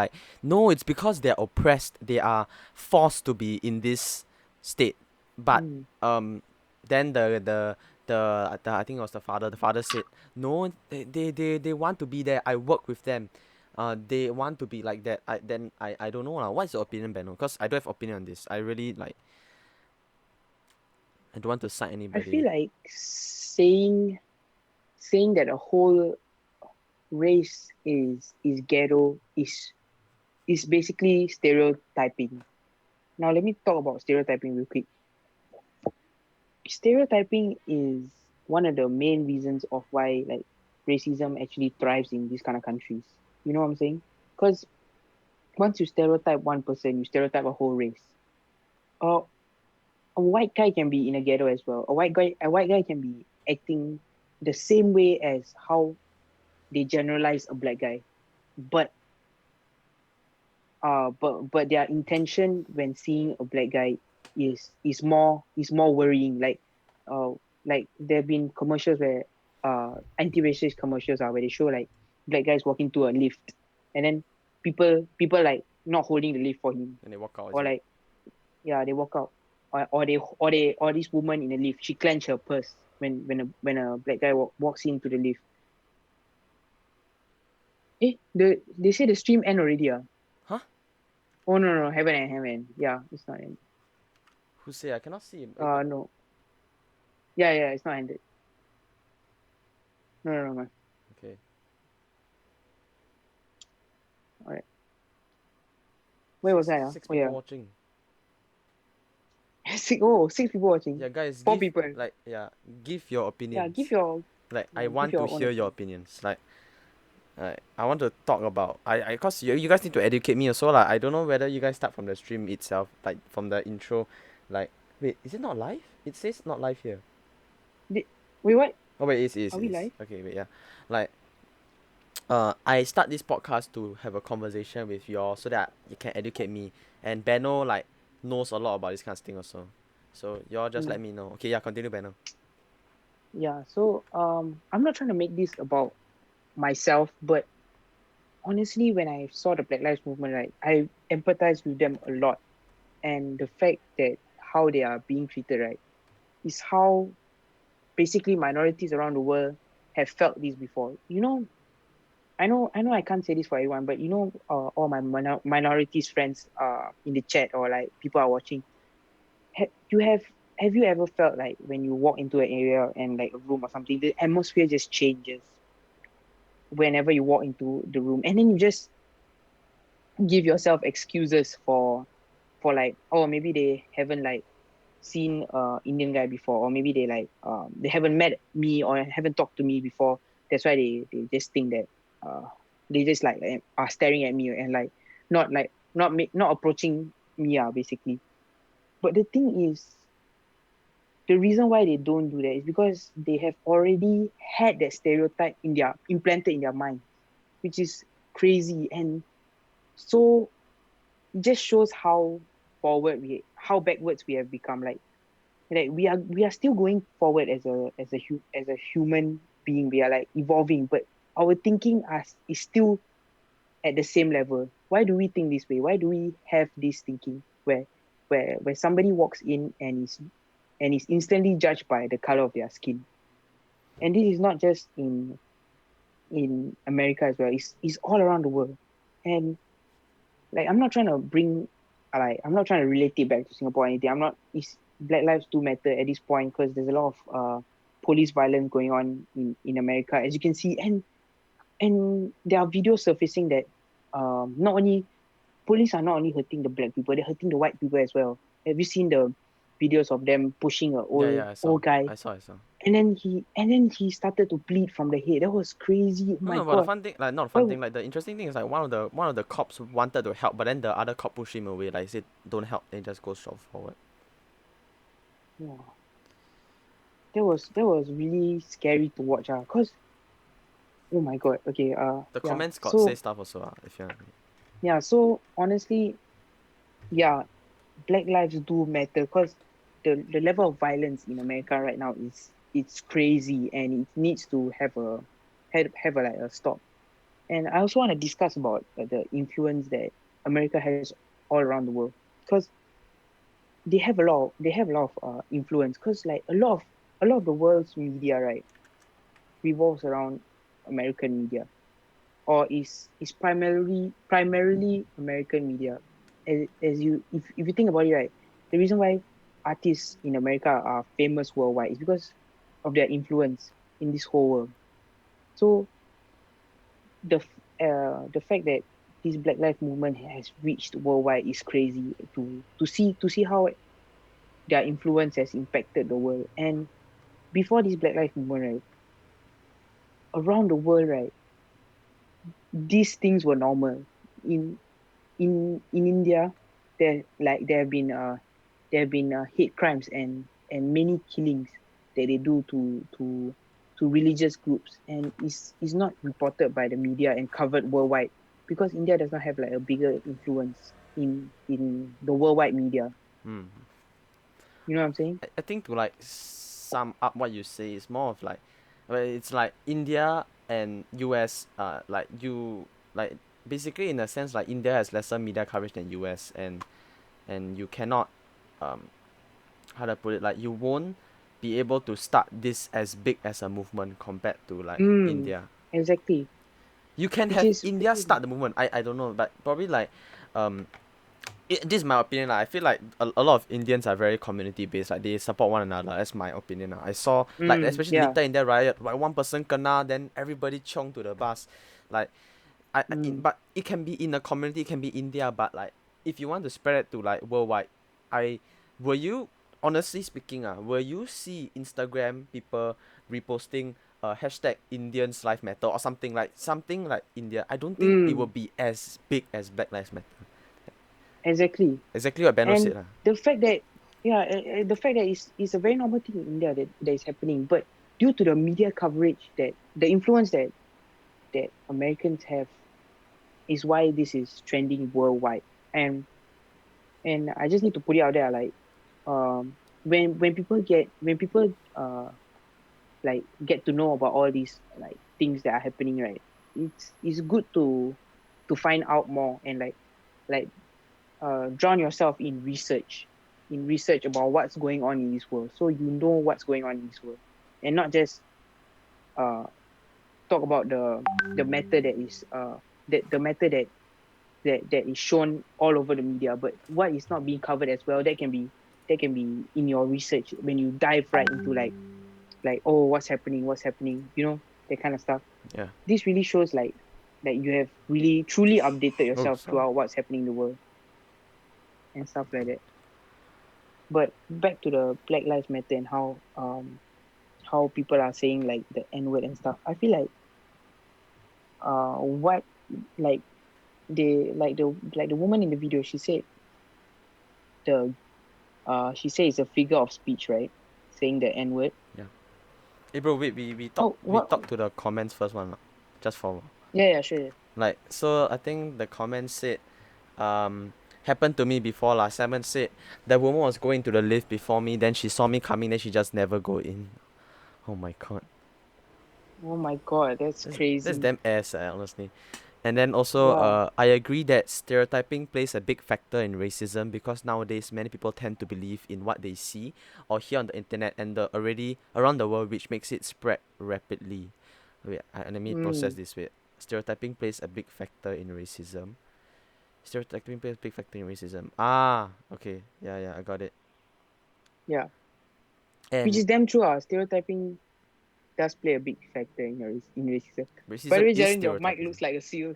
no, it's because they're oppressed. They are forced to be in this state. But then the I think it was the father. The father said no, they want to be there. I work with them. They want to be like that. I don't know lah. What's your opinion, Beno? Because I don't have opinion on this. I really I don't want to cite anybody. I feel like saying that a whole race is ghetto is basically stereotyping. Now let me talk about stereotyping real quick. Stereotyping is one of the main reasons of why racism actually thrives in these kind of countries. You know what I'm saying? Because once you stereotype one person, you stereotype a whole race. A white guy can be in a ghetto as well. A white guy can be acting the same way as how they generalize a black guy, but their intention when seeing a black guy is more worrying. There have been commercials where anti-racist commercials are where they show black guys walking to a lift, and then people not holding the lift for him, and they walk out. Or Yeah, they walk out, or this woman in the lift. She clenched her purse when a black guy walks into the lift. They say the stream end already. Huh? Oh no, haven't. Yeah, it's not ended. Who say? I cannot see. No. Yeah, it's not ended. No, man. Okay. Alright. Where was I? Six Oh people yeah. watching. Six people watching. Yeah, guys, 4 give people. give your Yeah, opinions. give your I give want your to own hear your opinion. opinions. I want to talk about cause you guys need to educate me also lah. I don't know whether you guys start from the stream itself, like from the intro. Like, wait, is it not live? It says not live here. Wait, what? Oh wait, it is. Are we live? Okay, wait, yeah. Like, I start this podcast to have a conversation with you all so that you can educate me. And Beno like knows a lot about this kind of thing also. So y'all just let me know. Okay, yeah, continue, Beno. Yeah, so I'm not trying to make this about myself, but honestly, when I saw the Black Lives Movement, right, I empathize with them a lot. And the fact that how they are being treated, right, is how basically minorities around the world have felt this before. I know I can't say this for everyone, but all my minorities friends in the chat, or like people are watching. ha- you have have you ever felt like when you walk into an area and like a room or something, the atmosphere just changes whenever you walk into the room, and then you just give yourself excuses for like, oh, maybe they haven't like seen Indian guy before, or maybe they haven't met me or haven't talked to me before. That's why they just think that uh they just like are staring at me and not approaching me, basically. But the thing is, the reason why they don't do that is because they have already had that stereotype in their implanted in their mind, which is crazy. And so it just shows how backwards we have become. Like we are still going forward as a human being. We are like evolving, but our thinking is still at the same level. Why do we think this way? Why do we have this thinking where somebody walks in and is instantly judged by the color of their skin? And this is not just in America as well. It's all around the world. And like I'm not trying to relate it back to Singapore or anything. I'm not it's Black Lives do matter at this point, because there's a lot of police violence going on in America, as you can see. And there are videos surfacing that not only police are not only hurting the black people, they're hurting the white people as well. Have you seen the videos of them pushing a old Yeah, I saw. old guy? I saw. And then he started to bleed from the head. That was crazy. Oh No, my no, but the god. fun thing, like not the Why fun thing, like the interesting thing is like one of the cops wanted to help, but then the other cop pushed him away. Like said, don't help, then he just goes straight forward. wow. That was really scary to watch, cause oh my god. Okay, The yeah. comments got say So stuff also, if you. yeah, so honestly, yeah, Black lives do matter, because the level of violence in America right now is it's crazy, and it needs to have a like a stop. And I also want to discuss about the influence that America has all around the world, because they have a lot of influence, because like a lot of the world's media, right, revolves around American media, or is primarily American media. As if you think about it, right, the reason why artists in America are famous worldwide is because of their influence in this whole world. So the fact that this Black Lives Movement has reached worldwide is crazy to see how their influence has impacted the world. And before this Black Lives Movement, right, around the world, right, these things were normal. In India, there have been hate crimes and many killings that they do to religious groups, and is not reported by the media and covered worldwide, because India does not have like a bigger influence in the worldwide media. Hmm. You know what I'm saying? I think to like sum up what you say is more of like, well, it's like India and US. Like basically in a sense like India has lesser media coverage than US, and you cannot how to put it, like you won't be able to start this as big as a movement compared to like Mm, India. exactly. You can Which have is India start the movement. I don't know, but probably like um this is my opinion lah. I feel like a lot of Indians are very community based. Like they support one another. That's my opinion lah. I saw like especially yeah. Little India riot, like one person kena, then everybody chiong to the bus. Like Mm, but it can be in a community, it can be India, but like if you want to spread it to like worldwide, I will you honestly speaking will you see Instagram people reposting hashtag Indians Life Matter or something like India? I don't think it will mm, be as big as Black Lives Matter. exactly. Exactly what Beno And said lah. the fact that the fact that it's a very normal thing in India that is happening, but due to the media coverage that the influence that Americans have is why this is trending worldwide. And I just need to put it out there, like when people like get to know about all these like things that are happening, right? It's good to find out more and like drown yourself in research about what's going on in this world, so you know what's going on in this world, and not just uh talk about the matter that is the matter that is shown all over the media, but what is not being covered as well, that can be in your research when you dive right into like oh what's happening, that kind of stuff. Yeah. This really shows like that you have really truly updated Oh, yourself sorry. throughout what's happening in the world and stuff like that. But back to the Black Lives Matter and how people are saying like the N word and stuff. I feel like what like the woman in the video, the she said it's a figure of speech, right? Saying the N word. Yeah. Hey bro, wait, we Oh, what? talk to the comments first one lah. Just for Yeah, sure. like so I think the comment said happened to me before lah. Simon said the woman was going to the lift before me, then she saw me coming, then she just never go in. Oh my god. Oh my God, that's That's crazy. damn ass honestly. And then also Yeah. I agree that stereotyping plays a big factor in racism because nowadays many people tend to believe in what they see or hear on the internet and the already around the world, which makes it spread rapidly. Wait, let me process Mm, this way. Stereotyping plays a big factor in racism. Stereotyping plays a big factor in racism. Ah, okay. Yeah, yeah, I got it. yeah. Which And is damn true. Stereotyping does play a big factor in racism. By the racism way, is Jaren, your mic stereotyping. looks like a seal.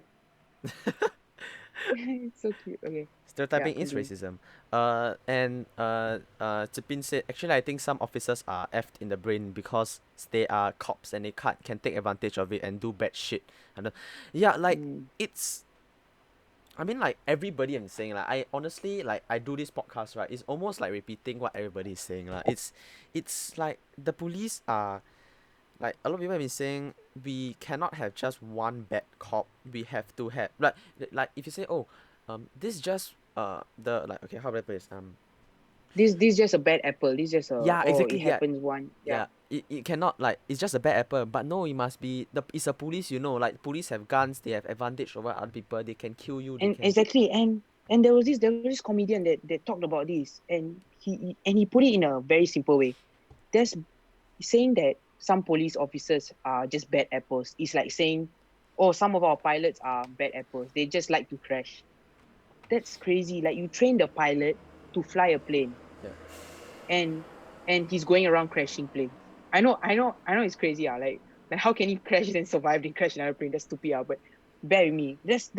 It's so cute. Okay. Yeah, Stereotyping is continue. racism. Zipin said, actually, I think some officers are effed in the brain because they are cops and they can take advantage of it and do bad shit. And yeah, like Mm, it's. I mean, like everybody I'm saying, like I honestly like I do this podcast, right? It's almost like repeating what everybody is saying, like it's like the police are like a lot of people have been saying we cannot have just one bad cop. We have to have like if you say oh this just the like okay how do I put this this just a bad apple. This just yeah exactly it yeah happens one. Yeah. yeah it cannot like it's just a bad apple but no it must be it's a police, you know, like police have guns, they have advantage over other people, they can kill you, they And can exactly, and there was this comedian that talked about this, and he put it in a very simple way. There's saying that some police officers are just bad apples. It's like saying, oh, some of our pilots are bad apples. They just like to crash. That's crazy. Like you train the pilot to fly a plane, yeah and he's going around crashing planes. I know it's crazy. Like how can he crash and survive and crash another plane? That's stupid. But bear with me. That's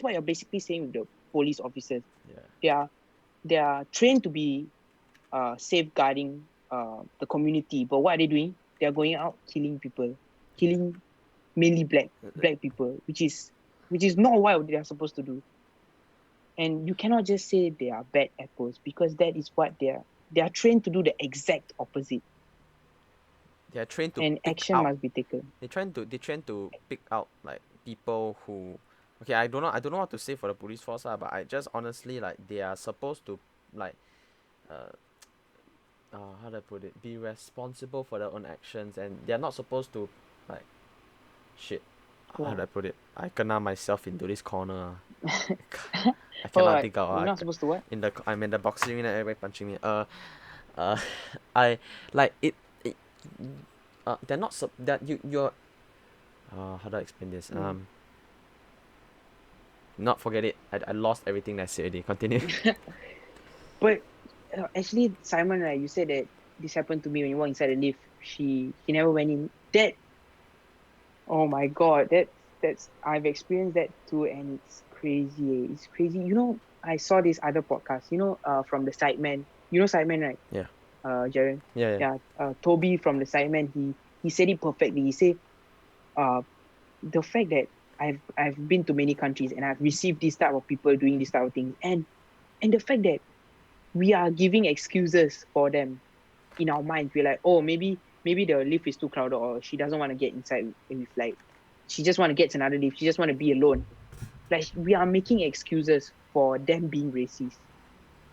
what you're basically saying with the police officers. yeah They are they are trained to be safeguarding the community. But what are they doing? They are going out killing people, yeah killing mainly black people, which is not what they are supposed to do. And you cannot just say they are bad apples because that is what they are trained to do the exact opposite. they're trained to And pick action out must be taken. they train to pick out like people who okay I don't know what to say for the police force but I just honestly like they are supposed to like uh how do I put it be responsible for their own actions and they're not supposed to like shit how do I put it? I kena myself into this corner. I Oh, cannot dig out. you're not supposed to what? I'm in the boxing ring and everybody punching me. Uh, I like it they're not that you're how do I explain this? Mm. Not forget it. I lost everything that I said already. Continue. But actually, Simon, right, you said that this happened to me when you walk inside the lift. He never went in. That, oh my God, that's I've experienced that too, and it's crazy. It's crazy. You know, I saw this other podcast. You know, from the Sidemen. You know Sidemen, right? Yeah. Jaren. Yeah, yeah. Yeah. Toby from the Sidemen. He said it perfectly. He said, uh, the fact that I've been to many countries and I've received this type of people doing this type of things, and the fact that we are giving excuses for them in our minds. We're like, oh, maybe the lift is too crowded, or she doesn't want to get inside with, like, she just want to get another lift. She just want to be alone. Like, we are making excuses for them being racist.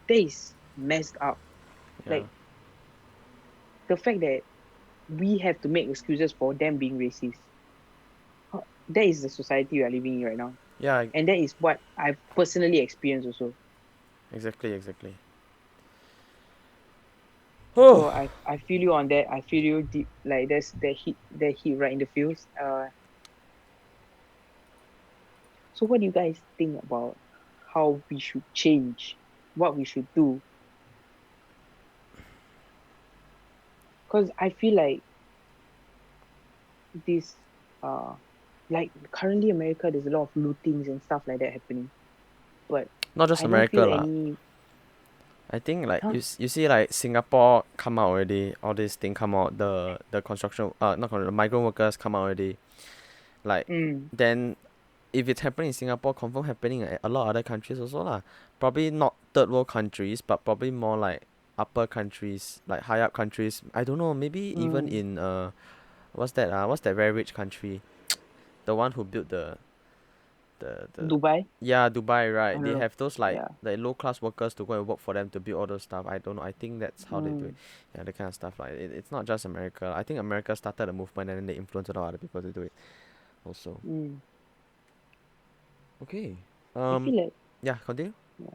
That is messed up. Yeah. Like, the fact that we have to make excuses for them being racist. That is the society we are living in right now. Yeah, And that is what I've personally experienced also. exactly. So Oh. I feel you on that. I feel you deep, like there's that hit right in the feels. So what do you guys think about how we should change, what we should do? Because I feel like this uh like currently America, there's a lot of lootings and stuff like that happening. But Not just I don't America feel lah. any. I think like Huh? you see like Singapore come out already. All this thing come out. The construction not the migrant workers come out already. Like Mm, then if it's happening in Singapore, confirm happening in a lot of other countries also lah. Probably not third world countries, but probably more like upper countries, like high up countries. I don't know. Maybe even mm. in what's that? What's that very rich country? The one who built the Dubai? yeah, Dubai, I right? don't They know. have those like Yeah. low class workers to go and work for them to build all those stuff. I don't know. I think that's how they do it. Mm, Yeah, the kind of stuff like it's not just America. I think America started a movement and then they influenced a lot of other people to do it also. mm. Okay. I feel like, Yeah, continue. yeah,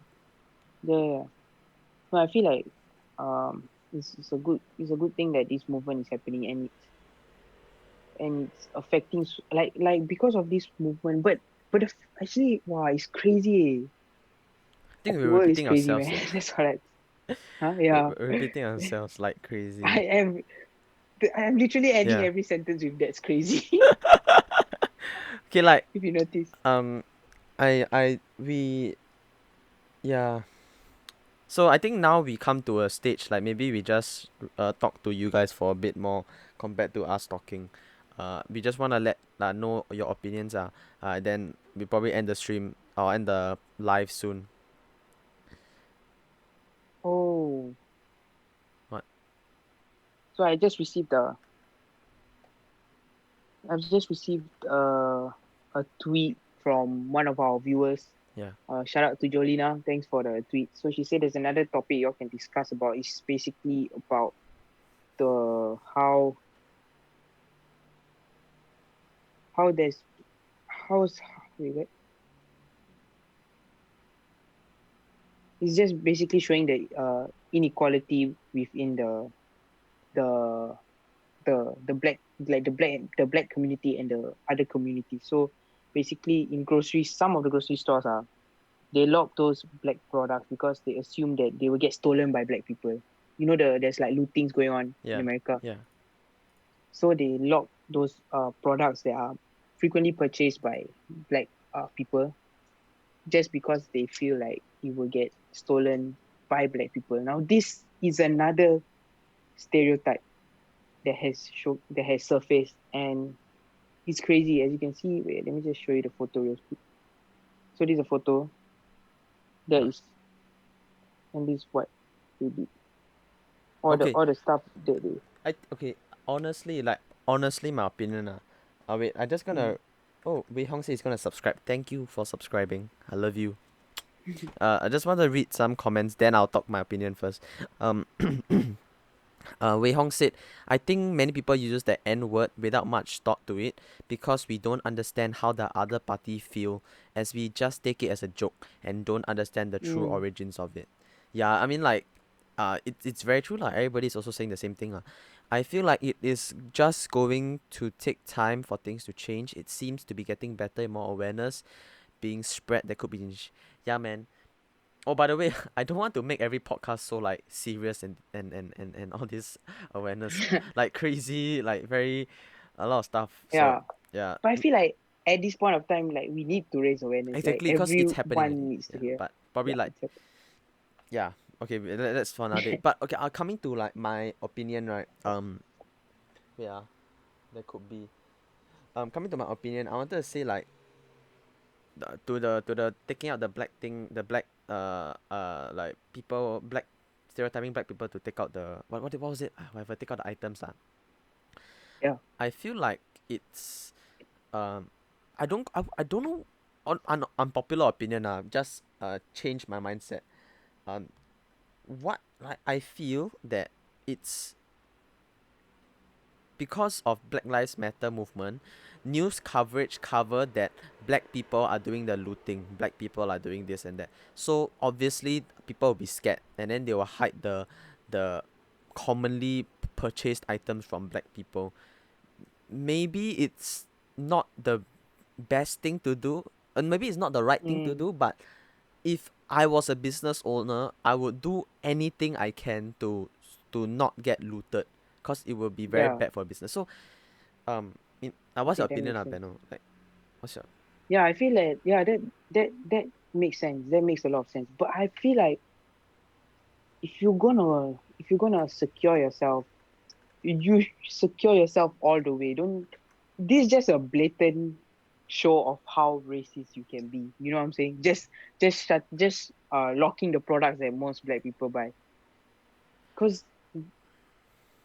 yeah, yeah. No, I feel like it's a good thing that this movement is happening, and it's affecting like because of this movement. But actually, wow, it's crazy. I think The we're world is repeating crazy, ourselves man. here. That's what huh? We're, Yeah. we're repeating ourselves like I crazy. am I am literally ending Yeah. every sentence with that's crazy. Okay, like If you notice. um we yeah. So I think now we come to a stage like maybe we just talk to you guys for a bit more compared to us talking. We just wanna let know your opinions. Then we probably end the stream or end the live soon. Oh, What? so I've just received a tweet from one of our viewers. Yeah. Shout out to Jolina. Thanks for the tweet. So she said there's another topic you all can discuss about. It's basically about the how there's how's wait, what? It's just basically showing the inequality within the the black, like the black community and the other community. So basically in groceries, some of the grocery stores are, they lock those black products because they assume that they will get stolen by black people. You know, there's like lootings going on in Yeah. America. Yeah. So they lock those products that are frequently purchased by black people, just because they feel like it will get stolen by black people. Now this is another stereotype that has surfaced, and it's crazy. As you can see, wait, let me just show you the photo real quick. So this is a photo that Uh, is, and this is what they did. All the okay. all the stuff that they. Okay. Honestly, my opinion. Wait. I just Mm. gonna. Oh, Wei Hong says he's gonna subscribe. Thank you for subscribing. I love you. I just want to read some comments. Then I'll talk my opinion first. Um. Wei Hong said, I think many people uses the N word without much thought to it because we don't understand how the other party feel, as we just take it as a joke and don't understand the true Mm. origins of it. Yeah, I mean like, it's very true lah. Everybody's also saying the same thing lah. I feel like it is just going to take time for things to change. It seems to be getting better and more awareness being spread. There could be, yeah, man. Oh, by the way, I don't want to make every podcast so like serious and all this awareness like crazy, like very a lot of stuff. So Yeah. yeah, But I feel like at this point of time, like we need to raise awareness. Like exactly, because it's happening already. everyone needs to Yeah, hear. but probably Yeah, like it's happening. yeah. Okay, that's for another day. But okay, coming to like my opinion, right? Yeah, there could be. Coming to my opinion, I wanted to say like to the taking out the black thing, the black like people black stereotyping black people to take out the what was it? Whatever, take out the items lah. Yeah. I feel like it's um I don't know on unpopular opinion just change my mindset. Um what like I feel that it's because of Black Lives Matter movement, news coverage cover that black people are doing the looting, black people are doing this and that. So obviously people will be scared and then they will hide the commonly purchased items from black people. Maybe it's not the best thing to do, and maybe it's not the right thing to Mm. do, but if I was a business owner, I would do anything I can to not get looted, cause it will be very Yeah. bad for business. So what's your Okay, that opinion, makes sense. Beno? Like, what's your Yeah, I feel like that makes sense. That makes a lot of sense. But I feel like if you're gonna secure yourself, you secure yourself all the way. Don't this is just a blatant show of how racist you can be. You know what I'm saying? Just locking the products that most black people buy. Because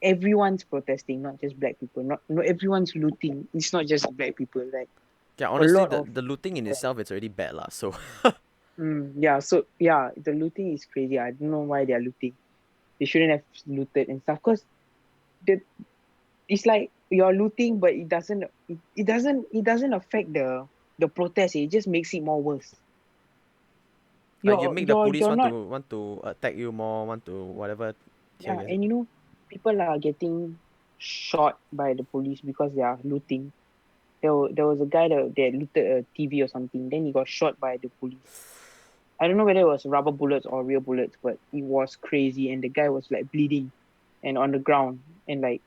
everyone's protesting, not just black people. Not everyone's looting. It's not just black people. Like yeah? a Honestly, lot the of the looting in yeah. itself is already bad lah. So Yeah, so yeah, the looting is crazy. I don't know why they are looting. They shouldn't have looted and stuff. Cause the it's like you're looting, but it doesn't affect the protest. It just makes it more worse. like you You're make the you're police you're not want to attack you more, want to whatever tear yeah, gas. and people are getting shot by the police because they are looting. There was a guy that looted a TV or something. Then he got shot by the police. I don't know whether it was rubber bullets or real bullets, but it was crazy. And the guy was like bleeding and on the ground and like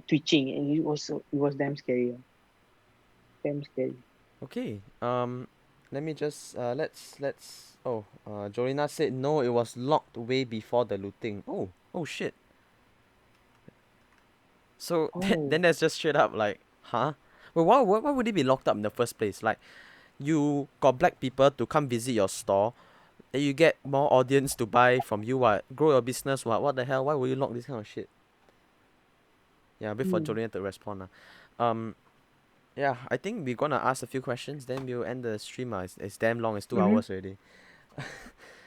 twitching, and it was damn scary, damn scary. Okay. Let me just let's. Oh, Jolina said no. It was locked way before the looting. Oh shit. So then Oh, that's just straight up like, huh? Well, why would it be locked up in the first place? Like, you got black people to come visit your store, and you get more audience to buy from you. What? Grow your business. What the hell? Why would you lock this kind of shit? Yeah, wait for hmm. Jolina to respond. Yeah, I think we're gonna ask a few questions, then we'll end the stream. It's damn long. It's 2 hours Mm-hmm. already.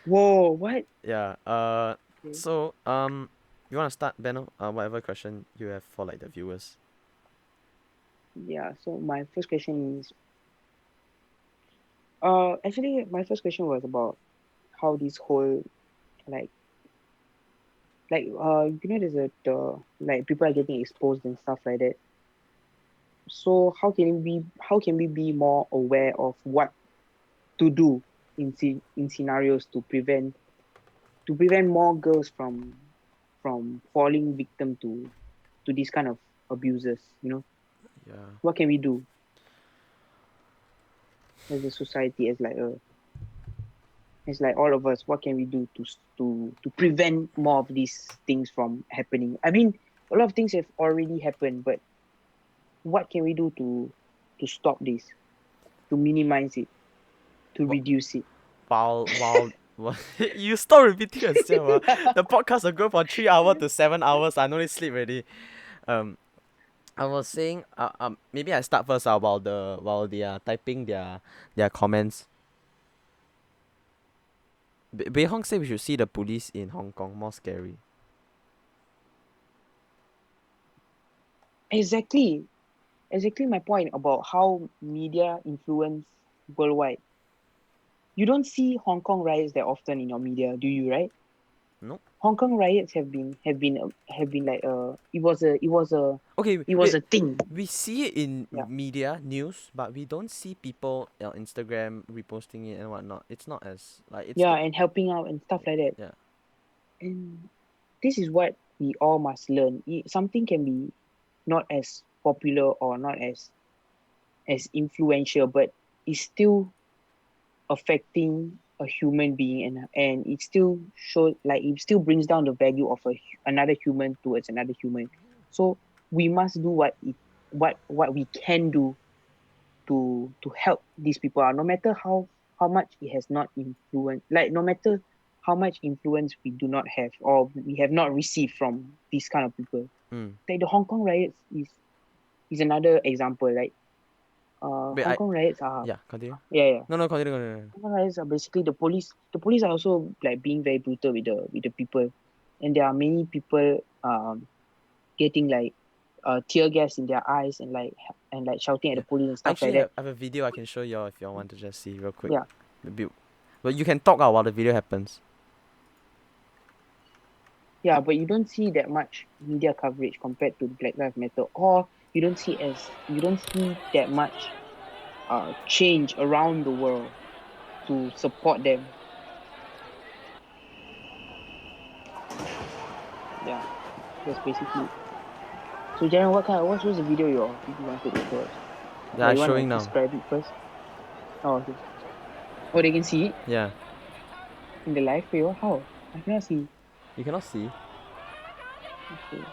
Whoa, what? Yeah. Okay. So you wanna start, Benno? Whatever question you have for like the viewers. Yeah, so my first question is actually my first question was about how this whole like there's like people are getting exposed and stuff like that. So how can we be more aware of what to do in scenarios to prevent more girls from falling victim to these kind of abusers. Yeah. What can we do as a society, as all of us? What can we do to prevent more of these things from happening? I mean, a lot of things have already happened, but what can we do to stop this, to minimize it, to Wh- reduce it? while you stop repeating yourself. The podcast will go from 3 hours to 7 hours. I know they sleep already. Um, I was saying, maybe I start first while they are typing their comments. Bei Hong said we should see the police in Hong Kong, more scary. Exactly my point about how media influence worldwide. You don't see Hong Kong riots that often in your media, do you? Right? No. Hong Kong riots have been like Okay, it was wait. a thing. We see it in Yeah, media news, but we don't see people on Instagram reposting it and whatnot. It's not as like it's yeah, not. and helping out and stuff like that. Yeah. And this is what we all must learn. Something can be not as popular or not as influential, but it's still affecting a human being, and it still shows like it still brings down the value of another human towards another human. So we must do what we can do to help these people out, no matter how much it has not influenced, like no matter how much influence we do not have or we have not received from these kind of people. Mm. Like the Hong Kong riots is another example. Like Wait, Hong Kong riots are yeah, continue. yeah. No, continue, continue. Hong Kong riots are basically the police. The police are also like being very brutal with the people, and there are many people getting like tear gas in their eyes and like shouting at Yeah. the police and I stuff like actually that. have a video I can show you all if you all want to just see real quick. Yeah, Maybe, but you can talk out while the video happens. yeah, but you don't see that much media coverage compared to Black Lives Matter, or you don't see that much change around the world to support them. Yeah, that's basically it. So Jaren, what's the video you wanted to show us? Yeah, Like I'm you wanna showing now. describe it first? Oh, okay. Oh, they can see it Yeah. in the live view. How? I cannot see. You cannot see. Okay.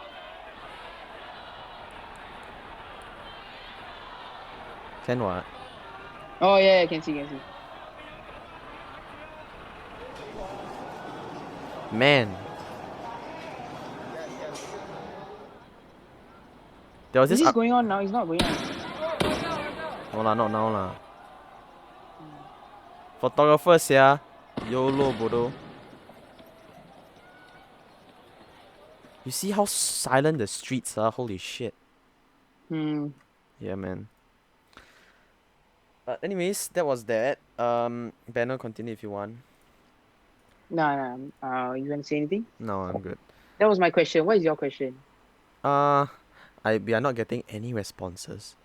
Can what? Oh yeah, I can see, can see. Man. There was Is this this going on now? It's not going on. No lah, not now lah. Hmm. Photographers, yeah. YOLO, bodo. You see how silent the streets are? Holy shit. Hmm. Yeah, man. But anyways, that was that. Beno, continue if you want. Nah. You want to say anything? No, I'm good. That was my question. What is your question? Uh, we are not getting any responses.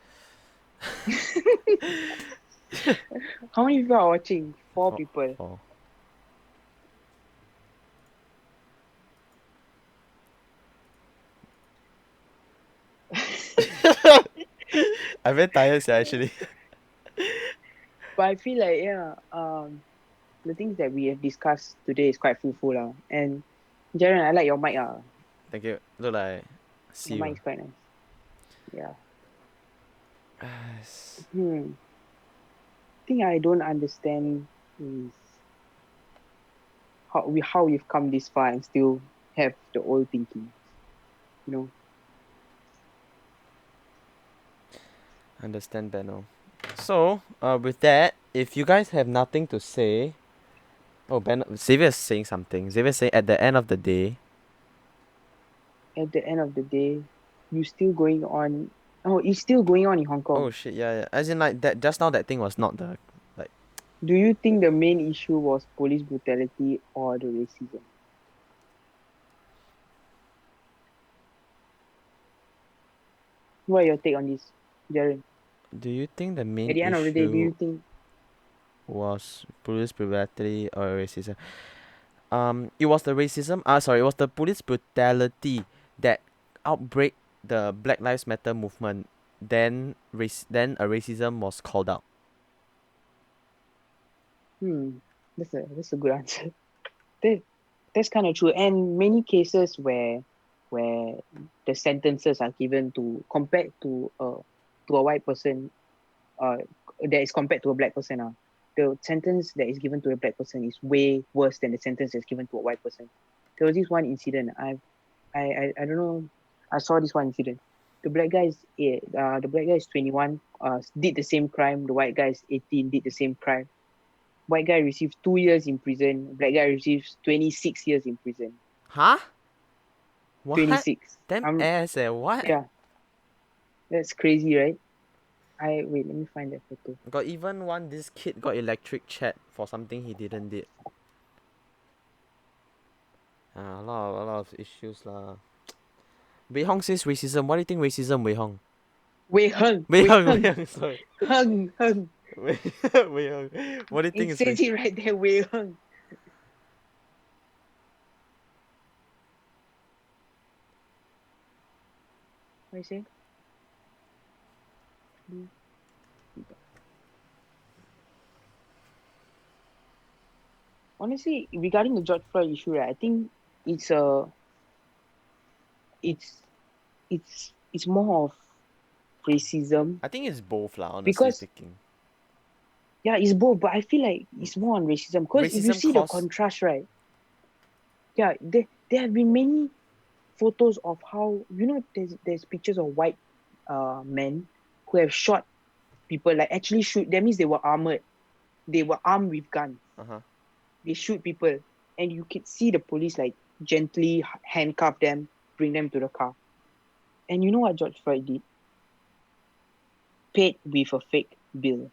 How many people are watching? Four For, people. for. I'm very tired, yeah, actually. But I feel like the things that we have discussed today is quite fruitful and Jaren, I like your mic Thank you. Look like see Your mic you. is quite nice. Yeah. Ah. Thing I don't understand is how we've come this far and still have the old thinking. You know. Understand, Beno. So, with that, if you guys have nothing to say, oh, Xavier is saying something. Xavier is saying at the end of the day. At the end of the day, you still going on. Oh, it's still going on in Hong Oh Kong. shit, yeah, yeah. As in like that. Just now, that thing was not the like. Do you think the main issue was police brutality or the racism? What are your take on this, Jaren? Do you think the main At the end of the day, do issue you think was police brutality or racism? It was the racism. Sorry, it was the police brutality that outbreak the Black Lives Matter movement. Then a racism was called out. that's a good answer. That, that's kind of true. And many cases where the sentences are given to compared to a white person, uh that is compared to a black person, the sentence that is given to a black person is way worse than the sentence that's given to a white person. There was this one incident. I don't know. I saw this one incident. The black guy is 21. Did the same crime. The white guy is 18. Did the same crime. White guy receives 2 years in prison. Black guy receives 26 years in prison. Huh? What? 26. Damn ass, what? Yeah. That's crazy, right? Wait, let me find that photo. Got even one, this kid got electric chat for something he didn't did. A lot of issues lah. Wei Hong says racism. What do you think racism, Wei Hong? Wei Heng, Wei Wei Hong, Wei Heng, Hong, sorry. Heng. Wei Hong. What do you It think is says racism? it right there, Wei Heng. What you say? Honestly, regarding the George Floyd issue, right, I think it's a it's it's more of racism I think it's both lah, honestly because speaking. yeah, it's both, but I feel like it's more on racism because if you Racism see the caused... contrast, right, yeah, there have been many photos of how there's pictures of white men who have shot people, like actually shoot. That means they were armored, they were armed with guns. Uh-huh. They shoot people, and you can see the police like gently handcuff them, bring them to the car. And you know what George Floyd did? Paid with a fake bill.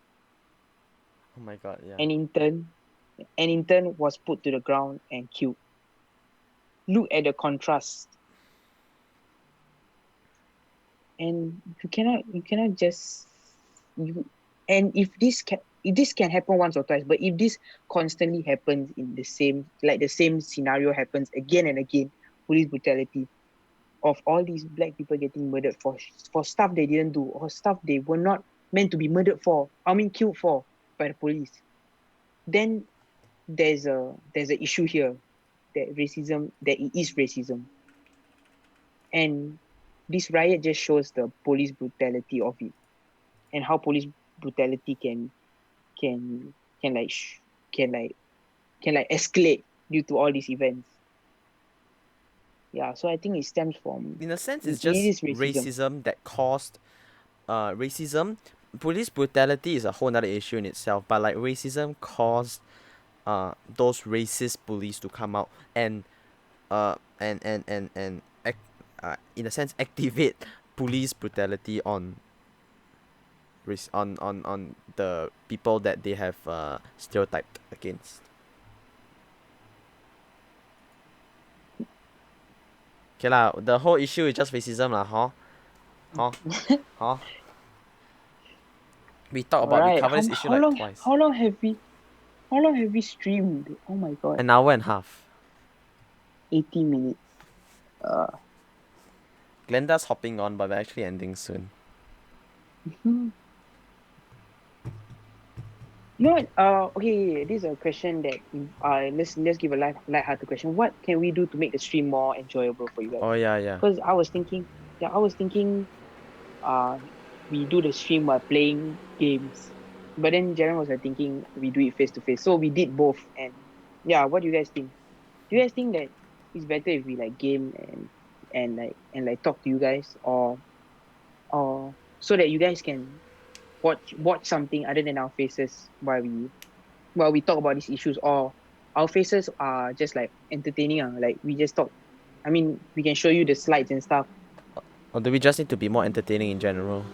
Oh my god, yeah. And in turn was put to the ground and killed. Look at the contrast. And you cannot just you and if this can happen once or twice, but if this constantly happens in the same scenario happens again and again, police brutality of all these black people getting murdered for stuff they didn't do or stuff they were not meant to be murdered for, I mean killed for by the police, then there's a issue here, that it is racism. And this riot just shows the police brutality of it, and how police brutality can can like sh- can like can like escalate due to all these events. Yeah, so I think it stems from In a sense, it it's just is racism. racism that caused racism. Police brutality is a whole nother issue in itself, but like racism caused those racist police to come out and in a sense activate police brutality on on the people that they have stereotyped against. Okay lah, the whole issue is just racism lah, huh? Huh? Huh? We All right, covered this issue like twice. how long have we streamed? Oh my god, An hour and a half. 80 minutes. Glenda's hopping on, but we're actually ending soon. You know what? Okay, this is a question that let's give a light-hearted question. What can we do to make the stream more enjoyable for you guys? Oh yeah. Because I was thinking, we do the stream while playing games, but then Jaren was like thinking we do it face to face. So we did both, and yeah, what do you guys think? Do you guys think that it's better if we like game and talk to you guys, or so that you guys can watch something other than our faces while we talk about these issues, or our faces are just like entertaining, like we just talk. I mean, we can show you the slides and stuff. Or do we just need to be more entertaining in general?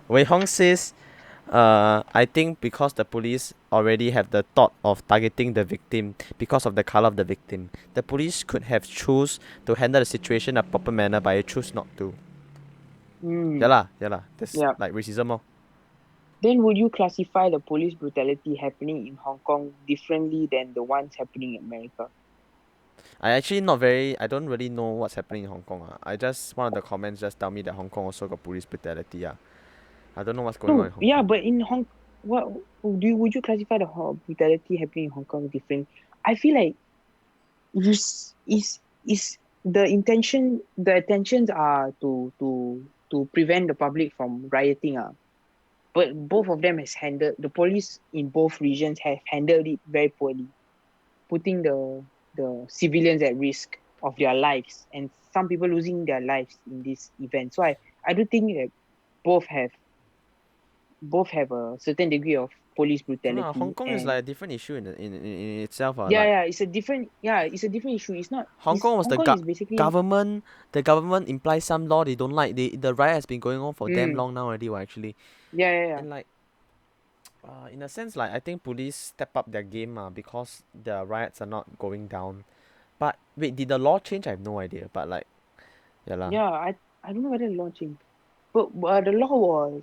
Wei Hong says, I think because the police already have the thought of targeting the victim because of the color of the victim, the police could have choose to handle the situation in a proper manner, but they choose not to. Yeah lah. That's Yeah. like racism lor. Then would you classify the police brutality happening in Hong Kong differently than the ones happening in America? I don't really know what's happening in Hong Kong. I just, one of the comments just tell me that Hong Kong also got police brutality. I don't know what's going on in No, Hong yeah, Kong. but in what would you classify the brutality happening in Hong Kong different? I feel like is the attentions are to prevent the public from rioting. But both of them has handled, the police in both regions have handled it very poorly, putting the civilians at risk of their lives, and some people losing their lives in this event. So I do think that both have a certain degree of police No, brutality. Hong Kong is And like a different issue in itself. yeah, Like yeah, it's a different issue. It's not. Hong It's Kong was Hong Kong is basically. government. The government implies some law they don't like. The riot has been going on for damn Mm, long now already. Actually, yeah, yeah, yeah. and like in a sense, like I think police step up their game because the riots are not going down. But wait, did the law change? I have no idea. But like, yeah lah. Yeah, I don't know whether launching, but the law was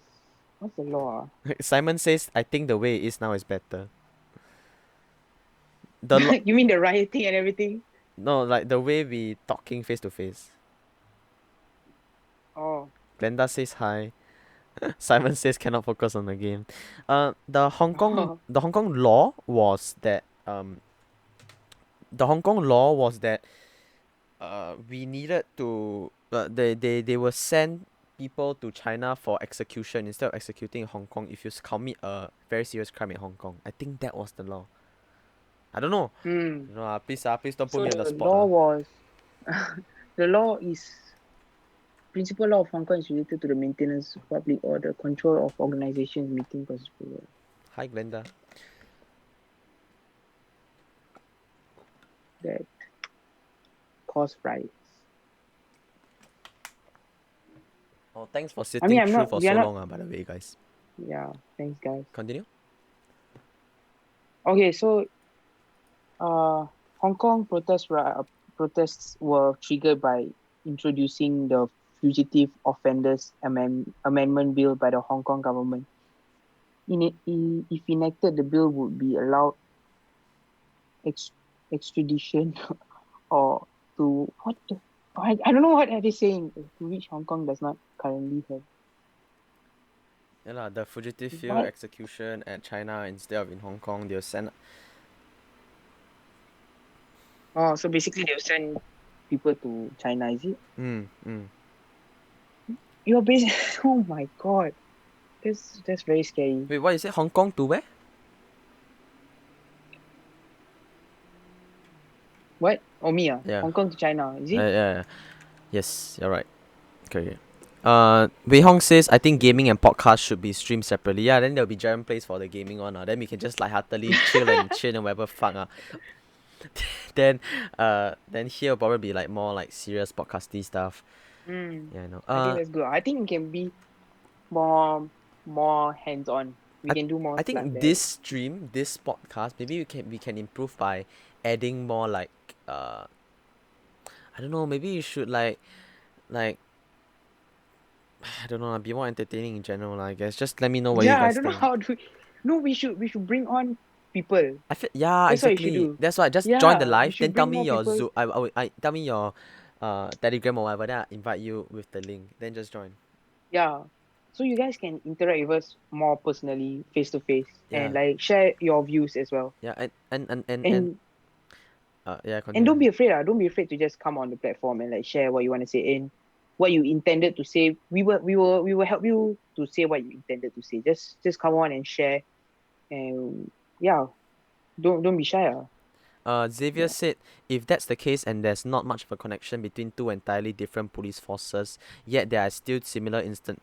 what's the law? Simon says, I think the way it is now is better. The law, You mean the rioting and everything? no, like the way we talking face to face. Oh, Glenda says hi. Simon says cannot focus on the game. The Hong Kong law was that we needed to they will send people to China for execution instead of executing in Hong Kong if you commit a very serious crime in Hong Kong. I think that was the law. I don't know. hmm. No, please don't put So me on the the spot. law was, the law is principal law of Hong Kong is related to the maintenance of public order, control of organizations meeting principle Hi Glenda. that cause riots. Oh, thanks for I sitting mean, I'm through not. for We are so not. long, by the way, guys. Yeah. Thanks, guys. Continue. Okay, so Hong Kong protests were triggered by introducing the Fugitive Offenders Amendment Bill by the Hong Kong government. If enacted, the bill would be allowed extradition or to what the, I don't know what are they saying, to which Hong Kong does not currently have. Yeah lah, the fugitive field What? execution at China instead of in Hong Kong, they'll send. Oh, so basically they'll send people to China, is it? You're basically oh my god. That's very scary. Wait, what you say? Hong Kong to where? What? Oh me Yeah. Hong Kong to China, is it? Yeah. Yes, you're right. Okay. Wei Hong says I think gaming and podcast should be streamed separately. Yeah, then there'll be giant place for the gaming one. Then we can just like heartily chill and whatever fuck. Then here will probably be like more like serious podcasty stuff. Yeah, I know. I think that's good. I think it can be more hands on. We can do more I stuff think there. this podcast, maybe we can improve by adding more like I don't know, maybe you should like I don't know, be more entertaining in general, I guess. Just let me know what you I guys don't know think. how to. No, we should bring on people. I feel yeah, That's what you should exactly. do. That's why just Yeah, join the we live, should then tell bring me more your people. Zoom. I tell me your Telegram or whatever. Then I invite you with the link. Then just join. Yeah, so you guys can interact with us more personally, face to face, Yeah. and like share your views as well. Yeah, and yeah, And continue. don't be afraid. Don't be afraid to just come on the platform and like share what you want to say and what you intended to say. We will help you to say what you intended to say. Just come on and share, and yeah, don't be shy. Xavier said, if that's the case and there's not much of a connection between two entirely different police forces, yet there are still similar yet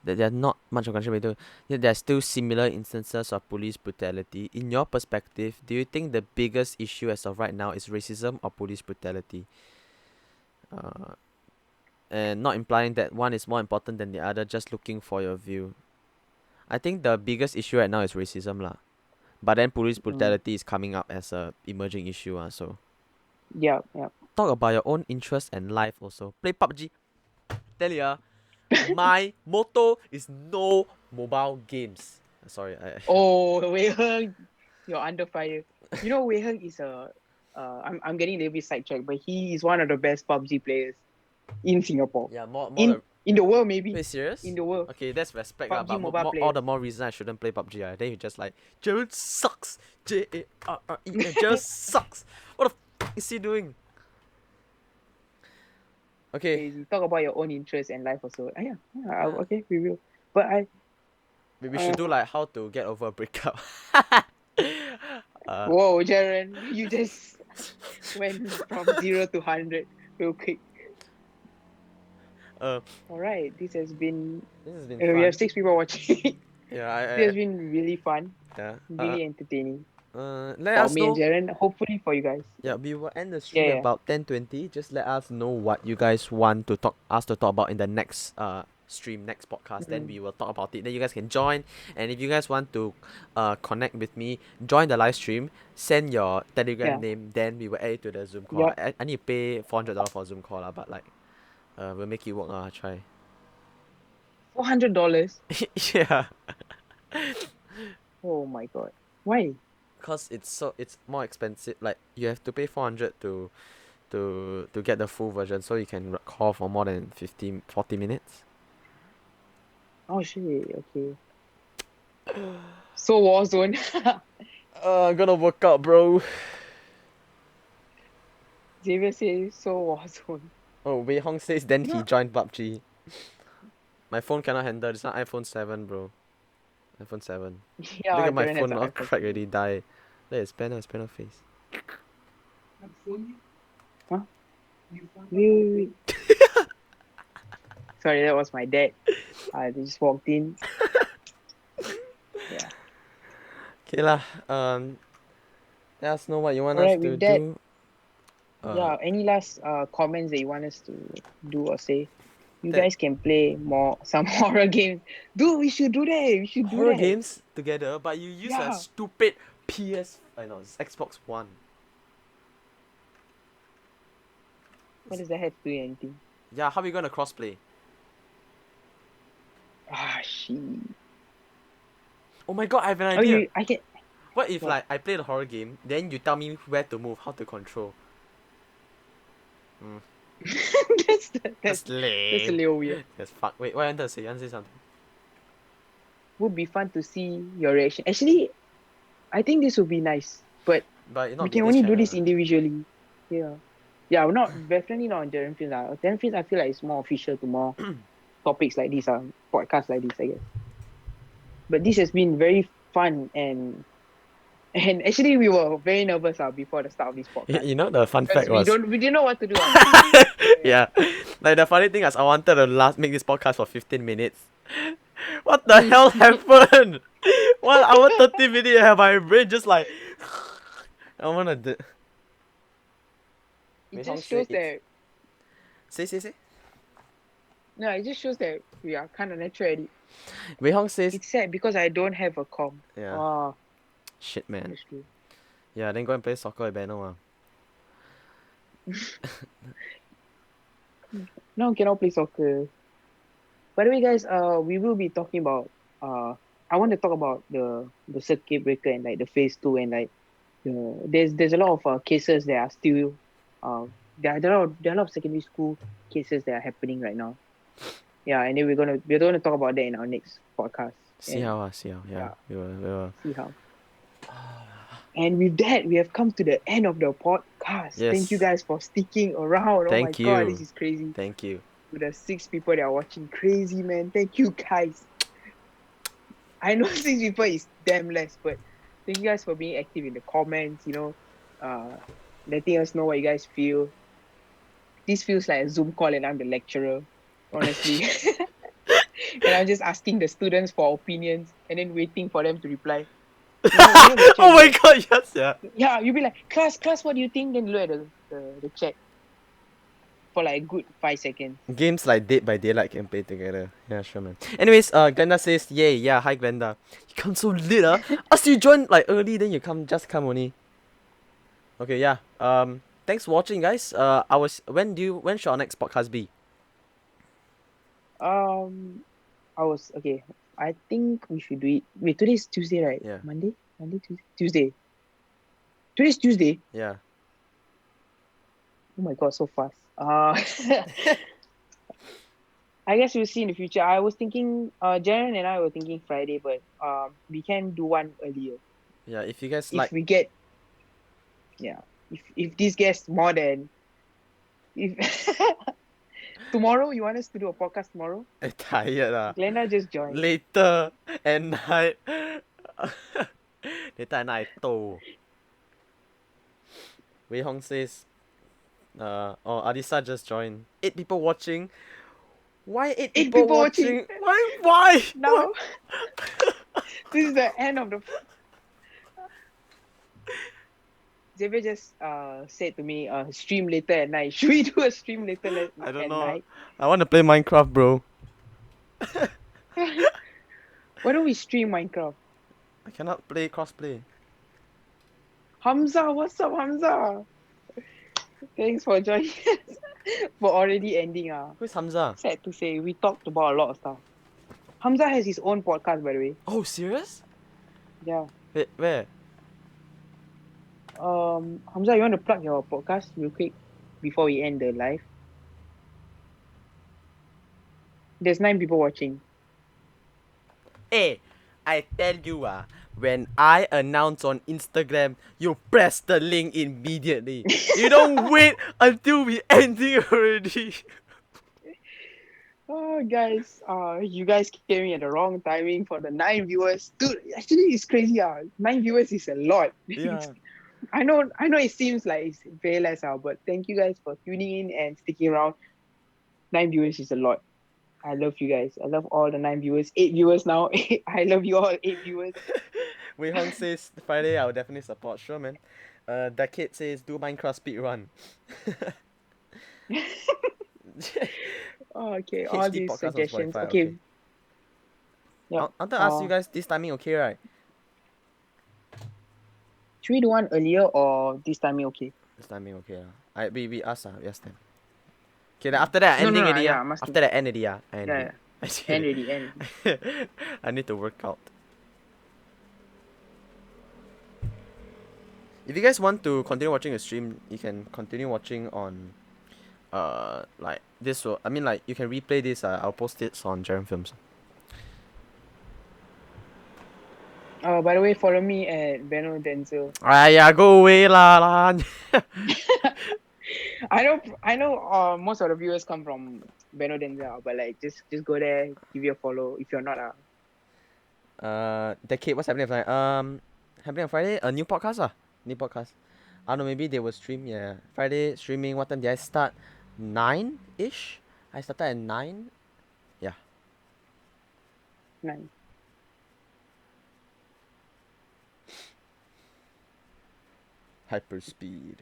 there are still similar instances of police brutality. In your perspective, do you think the biggest issue as of right now is racism or police brutality? And not implying that one is more important than the other, just looking for your view. I think the biggest issue right now is racism lah. But then police brutality is coming up as a emerging issue so. Yeah. Talk about your own interest and life also. Play PUBG. Tell ya, my motto is no mobile games. Sorry. Oh, Wei Heng, you're under fire. You know, Wei Heng is I'm getting a little bit sidetracked, but he is one of the best PUBG players in Singapore. Yeah, more In the world, maybe. Wait, serious? In the world. Okay, that's respect PUBG but mobile all players. the more reason I shouldn't play PUBG. Then you just like, Jared sucks. Jarren Jared sucks. What the f is he doing? Okay. Crazy. Talk about your own interests and life also. Okay, we will. But we should do like how to get over a breakup. whoa, Jaren, you just went from 0 to 100 real quick. Alright, this has been fun. We have 6 people watching. Yeah, This has been really fun. Yeah. Really entertaining Let for us me and know. Jaren. Hopefully for you guys. Yeah, we will end the Yeah, stream yeah. about 10:20. Just let us know what you guys want to talk us to talk about in the next stream, next podcast. Then we will talk about it. Then you guys can join. And if you guys want to connect with me, join the live stream. Send your Telegram Yeah. name. Then we will add it to the Zoom call. Yup. I need to pay $400 for Zoom call, but like we'll make it work. Try. $400. Yeah. Oh my god. Why? Cause it's more expensive. Like you have to pay 400 to get the full version, so you can call for more than 40 minutes. Oh shit. Okay. So Warzone. I'm gonna work out, bro. Xavier says so Warzone. Oh, Wei Hong says then he No. joined PUBG. My phone cannot handle. It's not iPhone 7, bro. iPhone 7. Yeah, Look at my Jaren has phone, an all iPhone cracked 7. already, die. Look, it's Beno face. Huh? Wait. Sorry, that was my dad. They just walked in. Yeah. Okay lah. Let us know what you want us Alright, to with that, do. yeah. Any last comments that you want us to do or say? You That- guys can play some horror games. Dude, we should do that. We should do Horror that. games together, but you use a Yeah. stupid I know, it's Xbox One. What does that have to do with anything? Yeah, how are we gonna crossplay? Ah, shit. Oh my god, I have an Oh, idea. I can. What if What? like I play the horror game, then you tell me where to move, how to control? that's That's a lame. little weird. That's fuck. Wait, what you want to say? You want to say something? Would be fun to see your reaction. Actually, I think this would be nice, but But not we be can this only do channel. this individually. Yeah. Yeah, we're not definitely not on Darren Fields. Darren Fields, I feel like it's more official to more topics like this, podcasts like this, I guess. But this has been very fun and actually we were very nervous before the start of this podcast. You know the fun Because fact was we didn't know what to do. yeah. Like the funny thing is I wanted to make this podcast for 15 minutes. What the hell happened? 1 hour 30 minutes have my brain just like I wanna do. It just shows that Say. no, it just shows that we are kind of natural at it. Wei Hong says It's sad because I don't have a com. yeah. Oh, Shit man. that's true. Yeah, then go and play soccer with Beno. Now cannot play soccer. By the way, guys, we will be talking about I want to talk about the circuit breaker and like the phase 2 and like there's a lot of cases that are still there are a lot of secondary school cases that are happening right now. Yeah, and then we're gonna talk about that in our next podcast. See how. Yeah. We will. See how. And with that, we have come to the end of the podcast. Yes. Thank you guys for sticking around. Thank oh my god, you. this is crazy. Thank you. To the 6 people that are watching, crazy man. Thank you guys. I know 6 people is damn less, but thank you guys for being active in the comments, letting us know what you guys feel. This feels like a Zoom call and I'm the lecturer, honestly. And I'm just asking the students for opinions and then waiting for them to reply. Oh my god, yes, yeah. Yeah, you'll be like, class, what do you think? Then look at the chat for like a good 5 seconds. Games like Dead by Daylight can play together. Yeah, sure, man. Anyways, Glenda says, yay, yeah, hi, Glenda. You come so late, As you join like early, then you come only. Okay, yeah. Thanks for watching, guys. When should our next podcast be? I think we should do it. Wait, today's Tuesday, right? Yeah. Monday, Tuesday. Today's Tuesday. Yeah. Oh my god, so fast. I guess we'll see in the future. I was thinking, Jaren and I were thinking Friday, but we can do one earlier. Yeah, if you guys If we get, if this gets more than, if tomorrow you want us to do a podcast tomorrow? I'm tired Glenda just joined. Later at night. Later at night, I toh. Wei Hong says, Adisa just joined. 8 people watching. Why 8 8 people people watching? Why? Now, this is the end of the. Xavier just said to me, stream later at night. Should we do a stream later I don't at know. night? I want to play Minecraft, bro. Why don't we stream Minecraft? I cannot play crossplay. Hamza, what's up, Hamza? Thanks for joining us. For already ending. Who's Hamza? Sad to say, we talked about a lot of stuff. Hamza has his own podcast, by the way. Oh, serious? Yeah. Wait, where? Hamza, you want to plug your podcast real quick before we end the live? There's 9 people watching. Hey, I tell you when I announce on Instagram, you press the link immediately. You don't wait until we ending already. Oh, guys, you guys came in at the wrong timing for the 9 viewers. Dude, actually, it's crazy. 9 viewers is a lot. Yeah. I know it seems like it's very less, but thank you guys for tuning in and sticking around. 9 viewers is a lot. I love you guys. I love all the 9 viewers. 8 viewers now. I love you all, 8 viewers. Wei Hong says Friday I'll definitely support. Sure, man. Decade says do Minecraft speedrun. Oh, okay, all HD these podcast on suggestions. Spotify, Okay. okay. Yeah. I want to ask you guys this timing okay, right? Should we do one earlier or this timing okay? This timing okay. We ask we ask them. Okay, then after that ending already. yeah, must After that end already. Yeah. End already. I need to work out. If you guys want to continue watching the stream, you can continue watching on like this will, I mean like you can replay this, I'll post it on Jaren Films. By the way, follow me at Beno Denzel. Yeah, go away lah. I know most of the viewers come from Beno Denzel, but like just go there, give you a follow if you're not Decade, what's happening tonight? Happening on Friday? A new podcast. New podcast. I don't know, maybe they will stream, yeah. Friday streaming, what time did I start? 9-ish? I started at 9. Yeah. 9. Hyperspeed.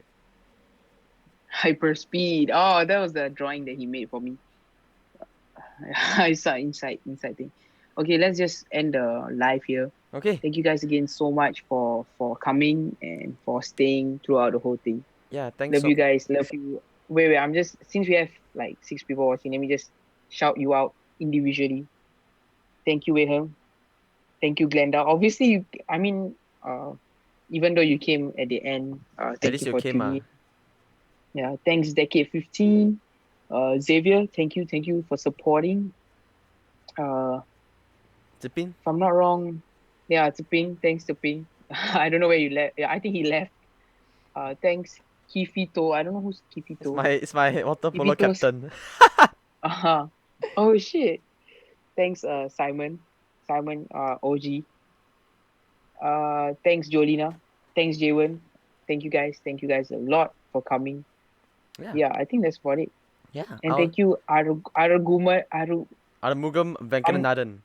Hyperspeed. Oh, that was the drawing that he made for me. I saw inside thing. Okay, let's just end the live here. Okay. Thank you guys again so much for coming and for staying throughout the whole thing. Yeah, thanks. Love you guys. Love you. Wait. I'm just, since we have like 6 people watching, let me just shout you out individually. Thank you, Wilhelm. Thank you, Glenda. Obviously, even though you came at the end, thank you for tuning in. Yeah, thanks, Decade 15. Xavier, thank you for supporting. Zipin? If I'm not wrong, yeah, Zipin. Thanks, Zipin. I don't know where you left. Yeah, I think he left. Thanks, Kifito. I don't know who's Kifito. It's my water polo captain. Oh shit. Thanks, Simon, OG. Thanks, Jolina. Thanks, Jaywon. Thank you guys a lot for coming. Yeah, I think that's about it. Yeah. And thank you, Arumugam Venkatanadan.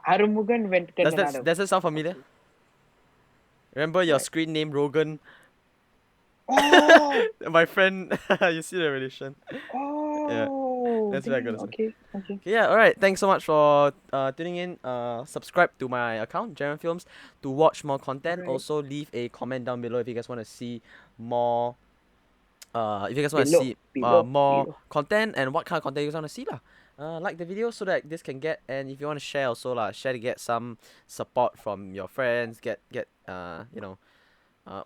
Arumugam Venkatanadan. Does that sound familiar? Remember your screen name, Rogan? Oh! My friend, you see the relation? Oh! Yeah. That's what I gotta say. Okay. Yeah, alright. Thanks so much for tuning in. Subscribe to my account, Jaren Films, to watch more content. Right. Also, leave a comment down below if you guys want to see more. If you guys want to see more content and what kind of content you guys want to see lah. Like the video so that this can get, and if you want to share also lah, share to get some support from your friends. Get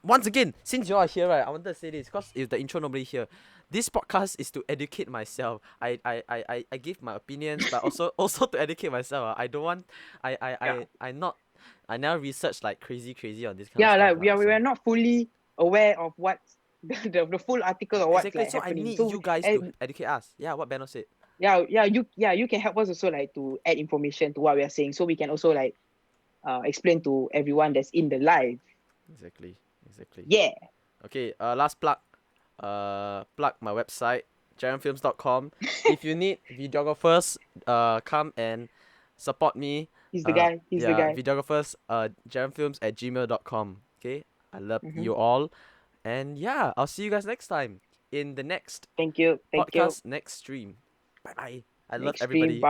once again, since you are here, right, I wanted to say this because if the intro nobody here, this podcast is to educate myself. I give my opinions, but also to educate myself. I don't want I never research like crazy on this kind of stuff. Yeah, like we are not fully aware of what the full article or what's exactly. like So happening. I need you guys to educate us. Yeah, what Beno said. You can help us also like to add information to what we are saying, so we can also like explain to everyone that's in the live. Exactly. Yeah. Okay, last plug. Plug my website, jarenfilms.com. If you need videographers, come and support me. He's the guy. Videographers, jarenfilms@gmail.com. Okay. I love Mhm. you all. And yeah, I'll see you guys next time in the next Thank you. podcast, next stream. Bye bye. I love Next stream. everybody. Bye.